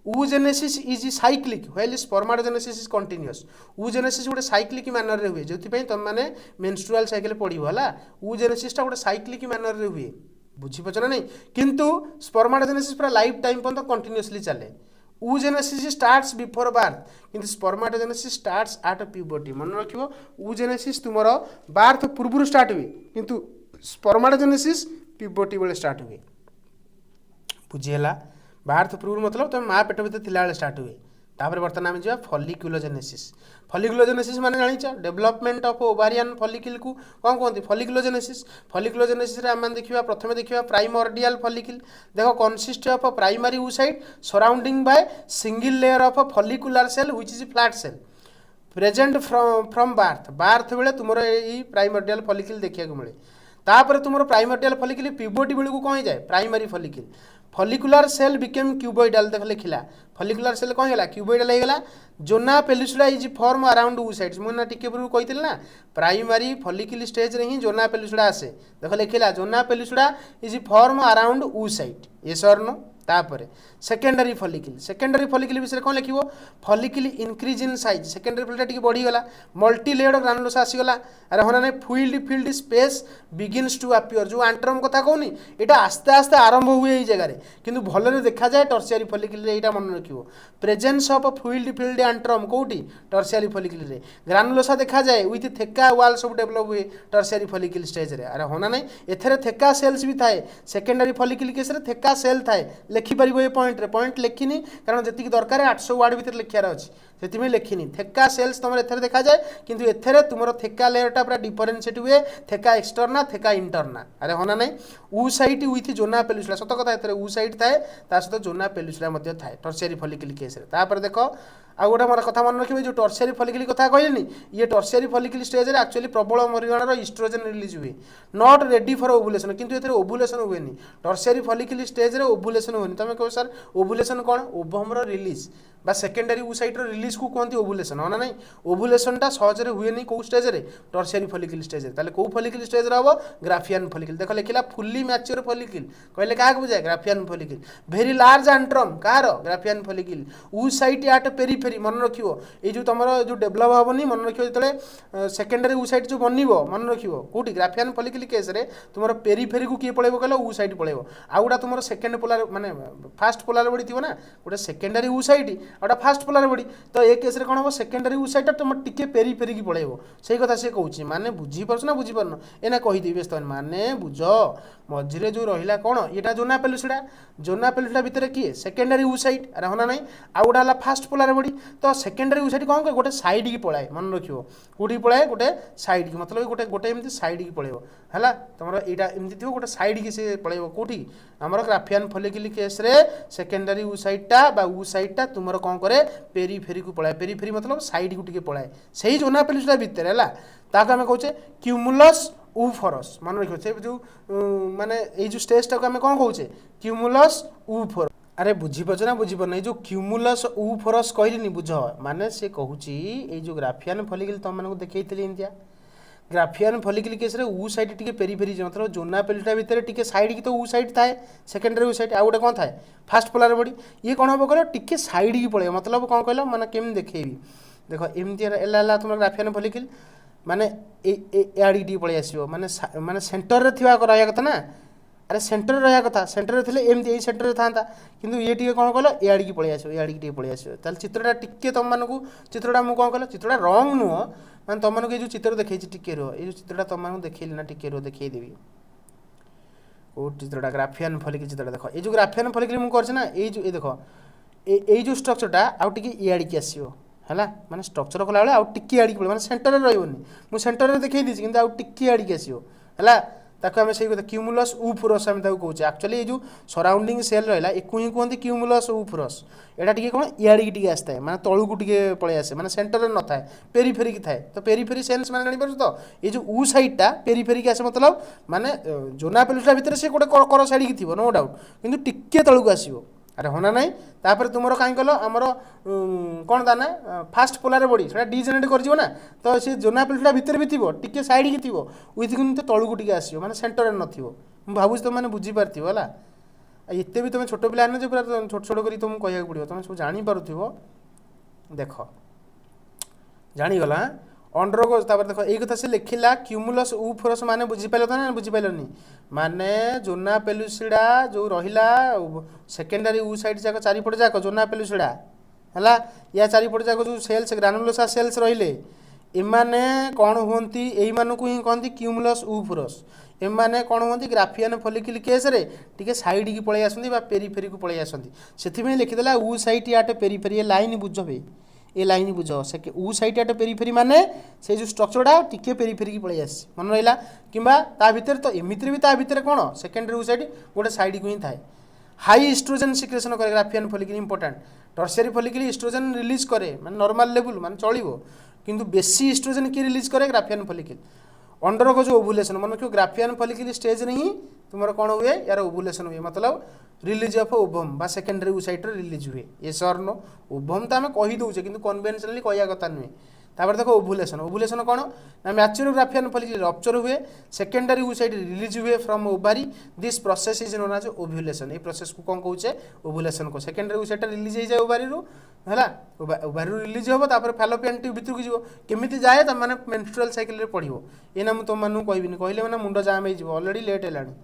oogenesis is cyclic while spermatogenesis is continuous oogenesis गोटे साइक्लिक मैनर रे हुए जो तुम मैंने मेंस्ट्रुअल साइकिल पढ़िबो हला oogenesis टा गोटे साइक्लिक मैनर रे हुए बुझी पछ ना नहीं किंतु स्पर्माटोजेनेसिस पूरा लाइफ टाइम पर्यंत कंटीन्यूअसली चले oogenesis स्टार्ट्स बिफोर बर्थ किंतु स्पर्माटोजेनेसिस स्टार्ट्स एट प्यूबर्टी मन रखिबो oogenesis तुमरो बर्थ पूर्व स्टार्ट हुए किंतु स्पर्माटोजेनेसिस प्यूबर्टी बेले स्टार्ट हुए बुझीला बर्थ पूर्व मतलब तुम माँ पेट भीतर थिला बेले स्टार्ट हुए तापर बर्तमान आम जा फलिकुलोजेनेसिस माने जानिछ डेवलपमेंट ऑफ ओवारियन फॉलिकल को कौन कहते फलिकुलोजेनेसिस आम देखा प्रथम देखा प्राइमोर्डियल फॉलिकल देखो consist of primary oocyte surrounding by single layer of follicular cell which is flat cell present from birth बेले तुम प्राइमोर्डियल फॉलिकल देखा मिले तापर तुम प्राइमोर्डियल फॉलिकल प्यूबर्टी बेलू कौन हो जाए primary follicle follicular cell became cuboidal देख लिखला फॉलिकुलर सेल कौन है क्यूबॉइडल होगा zona pellucida is form around oocytes मुझे टिके पूर्व कही ना प्राइमरी फॉलिकल स्टेज रे ही जोना पेलुसुडा आसे देख लिखला zona pellucida is form around oocyte yes और नो तापर सेकेंडरी फॉलिकल विषय कौन लिखो follicle increase in size secondary follicle बढ़ीगला मल्टी लेयर्ड ग्रानुलोसा आसीगला अरे होना नहीं filled space begins to appear जो एंट्रम कथा कहूनी यहाँ आस्ते आस्ते आरंभ हुए ये जगह भल भलरे देखा जाए टर्शियरी फॉलिकल यहाँ मन रखियो प्रेजेंस ऑफ फील्ड एंट्रम कौटी टर्शियरी फॉलिकल रे ग्रानुलोसा देखा जाए विथ थेका वाल सब डेवलप हुए टर्शियरी फॉलिकल स्टेज रे अरे होना नहीं एथरे थेका सेल्स भी थाए सेकेंडरी फॉलिकल केस रे थेका सेल थाए लिखिपर ये पॉइंट लिखिनी कारण जी दरकार 800 वार्ड भर लिखार अच्छी से लिखिनी थेका सेल्स तुम एथरे देखा जाए किंतु एथरे तुम थेका लेयरटा पूरा डिफरेन्शिएट हुए थेका एक्सटर्ना थेका इंटरना अरे होना नहीं oocyte विथ जोना पेलुसुला सत कथा एथरे oocyte थाए ता सहित जोना पेलुसुला थाए टर्शियरी फॉलिकल केस रे तापर देखो आ गोटे मोर कथा मन रखिए जो टर्शियरी फॉलिकल कथा कहली ये टर्शियरी फॉलिकल स्टेज रे एक्चुअली प्रबल परिमाणर ईस्ट्रोजन रिलीज हुए नॉट रेडी फॉर ओवुलेशन किंतु एथरे ओवुलेशन हुए टर्शियरी फॉलिकल स्टेज रे ओवुलेशन हुए तुम कहो सर ओवुलेशन कौन ओवम रिलीज बा सेकेंडरी oocyte रिलीज को कहते ओवुलेशन है ना नहीं ओवुलेशनटा सहजरे हुए नहीं कौ स्टेज रे टर्शियरी फॉलिकल स्टेज रे कौ फॉलिकल स्टेज रे हम ग्राफियन फॉलिकल देख लिखला फुल्ली मैच्योर फॉलिकल कहले क्या बुझाए Graafian follicle very large antrum कार Graafian follicle oocyte at periphery मन रखियो ये जो तुम जो डेवलप हेनी मन रखियो जो सेकेंडरी oocyte जो बनइबो मन रखियो कोठी ग्राफियन फॉलिकल केस रे तुम पेरीफेरी को किए पळेबो कहले oocyte पळेबो आ गुडा तुम सेकेंड पोलर माने फास्ट पोलर बॉडी थिबो ना गोटे secondary oocyte outta fast polar body तो ए केस रे कोन हो सेकेंडरी oocyte तुम टिके पेरीफेरी की पळेबो सेही कथा से कहूची माने बुझी परछ ना बुझी परनो एना कहि देबे व्यस्त माने बुझो मझिरे जो रहिला कोन एटा जोना पेलुसुडा भितर किए सेकेंडरी oocyte अरे होना नहीं आ गुडा ला फास्ट पोलर बॉडी तो सेकेंडरी oocyte कौन गोटे साइड की पळाए मन रखियो कोठी पळाए गोटे साइड की मतलब गोटे एमती साइड की पळेबो हला तुमरो एटा एमती थिबो गोटे साइड की से पळेबो कोठी हमर ग्राफियन फॉलिकल केस रे सेकेंडरी oocyte टा बा oocyte टा तुमरो कोन करे पेरीफेरी को पळाए पेरीफेरी मतलब साइड को टिके पळाए सही जोना पेलुसुडा भितर हला ताका हम कहूचे क्यूमुलस oophorus मन रखियो से जो माने ए जो स्टेज टा को हम कोन कहूचे क्यूमुलस oophorus अरे बुझीपार ना बुझीपार जो क्यूमुलस oophorus कहली बुझ माने से कहूची ये जो ग्राफियन फॉलिकल तुम मानक देखी इंडिया ग्राफियन फॉलिकल केस रे oocyte टिके पेरीफेरी मतलब जोना पेलुसुडा भितर टिके साइड की तो oocyte थाए सेकेंडरी oocyte आ गोटे कौन थाए फास्ट पोलर बॉडी ये कौन हम कह टिके साइड की पड़े मतलब कौन कहल माने केम देखेबी देख एमती एला तुम ग्राफियन फॉलिकल माने एआडी टी पड़े आसो माने माने सेंटर रे थिवा रहा कथा ना अरे सेंटर रहा कथा सेंटर रे थिले एमती ए सेंटर रे थांता किंतु ये टिके कौन कहल एआडी की पड़े आसो एआडी की पड़े आसो ताल चित्रटा टिके तुम मानकू चित्रटा मु कौन कहल चित्रटा रंग नुह माने तुम मानक जो चित्र देखी टिके रो ये चित्रटा तुम मानक देखैली ना टिके रो देखै देबी ओ चित्रटा ग्राफियन फॉलिकल चित्रटा देखो ये जो ग्राफियन फॉलिकल मु करछ ना ये जो ये देखो ये जो स्ट्रक्चरटा आउ टिके एआडी की आसीओ हला माने स्ट्रक्चर कला बेले आउ टिके एआडी की माने सेंटर रे रहबोनी मु सेंटर रे देखै दिछि किंतु आउ टिके एआडी की आसीओ हला ताको आम से क्यूमुलस oophorus आम कहूचे एक्चुअली ये जो सराउंडिंग सेल रहा एक ही कहते क्यूमुलस oophorus एटा टिके कौन इयाड़ी की आसता है माने तलू को टिके पळे आसे माने सेंटर न थाए पेरीफेरी की थाए तो पेरीफेरी सेल्स माने जानि परछ तो ये जो oocyte टा पेरीफेरी की आसे मतलब माने जोना पेलुसुडा भितर से गोटे कर साइड की थिबो नो डाउट किंतु टिके तलू को आसीबो अरे होना नहीं तापर तुमर कहीं कल आमर कौन था ना फास्ट पोलार बॉडी से डिजेनेट कर ना तो सी जोना पेलुसुडा भितर भी थी टिके साइड की थी विथ तो तलू को टिके आसो माने सेंटर न थी भावुँ तुम मैंने बुझीपार है एते भी तुम छोट पिला जे पूरा छोट छोट करी तुमको कहया पड़ो तुम सब जानी पारुथिबो देख जानीगला अंडर को तापर देख यही कथा से लिखिला क्यूमुलस ऊ फोरस माने बुझी पाइल ना बुझी पाइलनी माने जोना पेलुसिडा जो रहिला सेकेंडरी ऊ साइड जाक चारिपट जाक जोना पेलुसिडा हला या चारिपट जाक जो सेल्स ग्रानुलोसा सेल्स रहिले एमाने कौन हुंती एई मानकु ही कहंती क्यूमुलस ऊ फोरस एमाने कौन हुंती ग्राफियन फॉलिकल केस रे टिके साइड की पळै आसंती बा पेरिफेरी को पळै आसंती सेथिमे लिखिदेला ऊ साइड याटे पेरिफेरी लाइन बुझबे ए लाइन बुझ से ऊ साइड याटे पेरिफेरी माने से जो स्ट्रक्चरटा टिके पेरिफेरी की पळै आसी मन रहिला किबा ता भितर तो एमितिर भी ता भितर कोन सेकेंडरी ऊ साइड गोटे साइड को ही थाए हाई एस्ट्रोजन सिक्रेशन करे Graafian follicle important tertiary follicle oestrogen release करे माने नॉर्मल लेवल माने चलिबो किंतु बेसी एस्ट्रोजन की रिलीज करे ग्राफियन फॉलिकल अंडर को जो ओवुलेशन मन क्यों ग्राफियन फॉलिकल स्टेज नहीं तुम कौन हुए यार ओवुलेशन हुए मतलब रिलीज ऑफ ओवम बा सेकेंडरी ऊ साइड रिलीज हुए यस और नो ओवम तो आम कही दौचे कि कन्वेंशनली कहया कथा नुहे तापर देखो ओवुलेशन ओवुलेशन कौन ना मैच्योर ग्राफियन फॉलिकल रप्चर हुए सेकेंडरी ऊ साइड रिलीज हुए from ovary this process is known as ovulation ये प्रोसेस को कौन कहूचे ओवुलेशन को सेकेंडरी ऊ साइड रिलीज हो जाए ओवारी रु है ओवारी रिलीज हम तापर फैलोपियन ट्यूब भितर को जीव केमिति जाए तुम मैंने मेंस्ट्रुअल साइकिल रे पढ़िबो एना मु तुम मानु कहबिनी कहले माने मुंड जाम हो जीव ऑलरेडी लेट हेलानी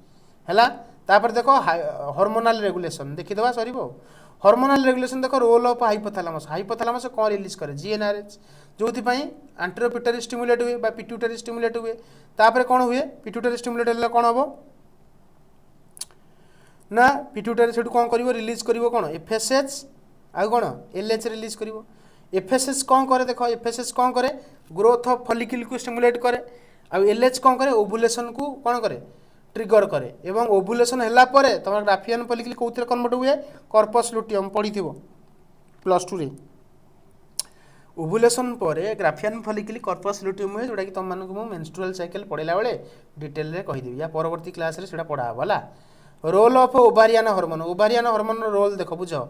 हैला तापर देखो हार्मोनल रेगुलेशन देखि दबा सरीबो हार्मोनल रेगुलेशन देखो रोल ऑफ हाइपोथैलेमस कौन रिलीज करे जीएनआरएच जोथि पई एंटेरो पिट्यूटरी स्टिमुलेट हुए बा पिट्यूटरी स्टिमुलेट हुए तापर कौन हुए पिट्यूटरी स्टिमुलेट हला कौन हबो ना पिट्यूटरी सेठु कौन करिवो रिलीज करिवो कौन एफएसएच आ कौन एलएच रिलीज करिवो एफएसएच कौन करे देखो एफएसएच कौन करे ग्रोथ ऑफ फॉलिकल को स्टिमुलेट करे आ एलएच कौन करे ओवुलेशन को कौन करे ट्रिगर करे एवं ओवुलेशन हला परे तमर ग्राफियन फॉलिकल कोउथरे कन्वर्ट हुए कॉर्पस लुटियम पढिथिबो +2 रे ओवुलेशन परे ग्राफियन फॉलिकल कॉर्पस लुटियम हुए जोटा कि तुम मानक मु मेंस्ट्रुअल साइकिल पढेला बेले डिटेल रे कहि देबी या परवर्ती क्लास रे सेटा पढा होला role of ovarian hormone role देखो बुझो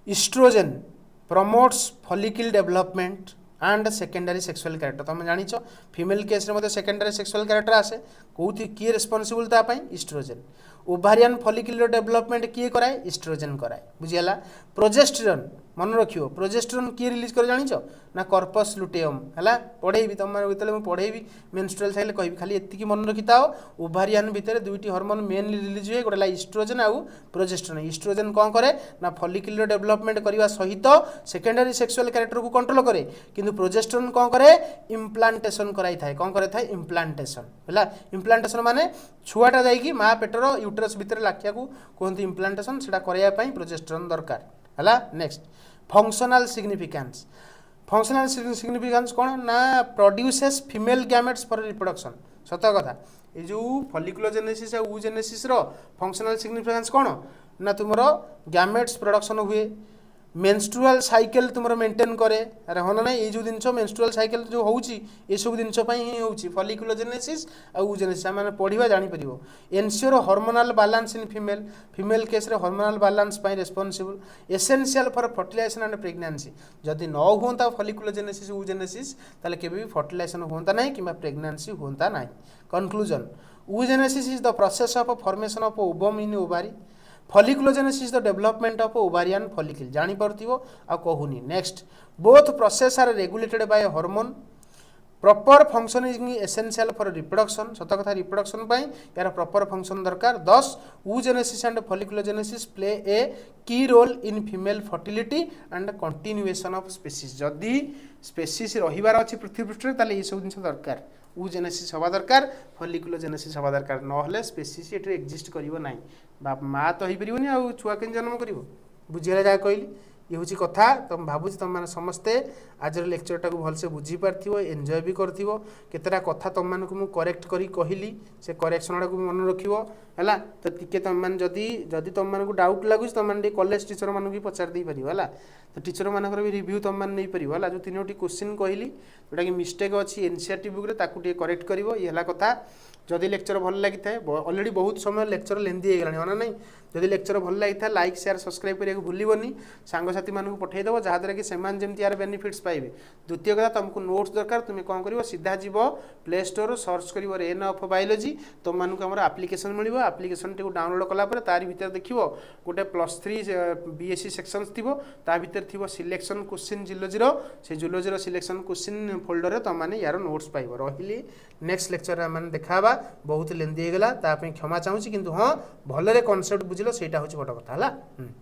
oestrogen promotes follicle development and secondary sexual character तुम जानिछ फीमेल केस रे सेकेंडरी सेक्सुअल कैरेक्टर आसे कोथि किए रिस्पांसिबल ता पई एस्ट्रोजन ओवारियन फॉलिकल डेवलपमेंट किए कराए एस्ट्रोजन कराए बुझियाला प्रोजेस्टेरोन मन रखियो प्रोजेस्टेरोन किए रिलीज कर जानिछ ना कॉर्पस लुटेयम हला पढेबी तुम माने बितले मु पढेबी मेंस्ट्रुअल साइकिल कहबी खाली एतिकी मन रखिताओ ओवारियन भितर दुईटी हार्मोन मेनली रिलीज हुए गोटेला एस्ट्रोजन आ प्रोजेस्टेरोन एस्ट्रोजन कौन करे ना फॉलिकल डेवलपमेंट करबा सहित सेकेंडरी सेक्सुअल कैरेक्टर को कंट्रोल करे किंतु प्रोजेस्टेरोन कौन करे इम्प्लांटेशन कराई थाए कौन करे थाए इम्प्लांटेशन हला इम्प्लांटेशन माने छुआटा जाइकी माँ पेटर यूट्रस भितर लाखिया को कहते इम्प्लांटेशन सेटा करया पई प्रोजेस्टेरोन दरकार हला नेक्स्ट फंक्शनल सिग्निफिकेंस कौन ना produces female gametes for reproduction सत कथा ये जो फॉलिकुलोजेनेसिस और oogenesis रो फंक्शनल सिग्निफिकेंस कौन ना तुमरो गैमेट्स प्रोडक्शन हुए मेंस्ट्रुअल साइकिल तुम मेंटेन करे अरे हाँ ना ये जो जिनस मेंस्ट्रुअल साइकिल जो होउची ये सब जिनस ही होउची फॉलिकुलोजेनेसिस और oogenesis माने पढ़िबा जानि परिबो ensure hormonal balance in female case रे हार्मोनल बैलेंस पई responsible essential for fertilization and pregnancy जदि न होता फॉलिकुलोजेनेसिस oogenesis ताले केबे भी फर्टिलाइजेशन होता नहीं कि प्रेगनेंसी होता नहीं conclusion oogenesis is the process of formation of ovum in ovary folliculogenesis is the development of ovarian follicle जानि परथिबो आ कहूनी next both process are regulated by hormone proper functioning essential for reproduction सत कथा reproduction पाई यार proper function दरकार 10 oogenesis and folliculogenesis play a key role in female fertility and continuation of species जदि species रहिबार अछि पृथ्वी पृष्ठ ताले ई सब जिंस दरकार oogenesis हवा दरकार फॉलिकुलोजेनेसिस हवा दरकार नहले स्पीसीज एटे एक्जिस्ट करिवो नाही बाप माँ तो हो पारिबनी आ छुआ के जन्म कर बुझेगा जहाँ कहली ये हूँ कथा तुम भावुँ तुम मैंने समस्ते आज लेक्चर टाक भलसे बुझी पार एंजॉय भी करतेटा कथा तुम मानक मुझे करेक्ट करी कहली से करेक्शन गुड़ा मन रखा तो टी तुम मैंने जदि तुम मानक डाउट लगुच तुम मैंने कॉलेज टीचर मानक भी पचार दे पार है तो टीचर मानकर भी रिव्यू तुम मैंने नहीं पार है जो 3टी क्वेश्चन कहली जोटा कि मिस्टेक अच्छी एनसीईआरटी बुक रे करेक्ट कर ये कथा जदि लेक्चर भल लगी था ऑलरेडी बहुत समय लेक्चर लेंदी हो गलानी ना नहीं जदि लेक्चर भल लगी था लाइक शेयर सब्सक्राइब करने भूलनी सांग सांगसाथी मानक पठेदेव जहाँद्वारा कि सेमान जमी यार बेनिफिट्स पाइबे। द्वितीय कथा तुमको नोट्स दरकार तुम कौन कर सीधा जीव प्ले स्टोर सर्च कर एन ऑफ बायोलॉजी तुम मानक आम आप्लिकेसन मिल आप्लिकेसन टी डाउनलोड कलापर तार भर देख गोटे +3 बीएससी सेक्शंस थी भर थी सिलेक्शन क्वेश्चन जुलोजी से जुलोजी सिलेक्शन क्वेश्चन फोल्डर तुम मैंने यार नोट्स पाइब। रही नेक्स्ट लेक्चर मैंने देखा बहुत लेंदी होगा क्षमा चाहूँगी किंतु हाँ भलरे कनसेप्ट बुझल सहीटा हूँ बड़ कथा है।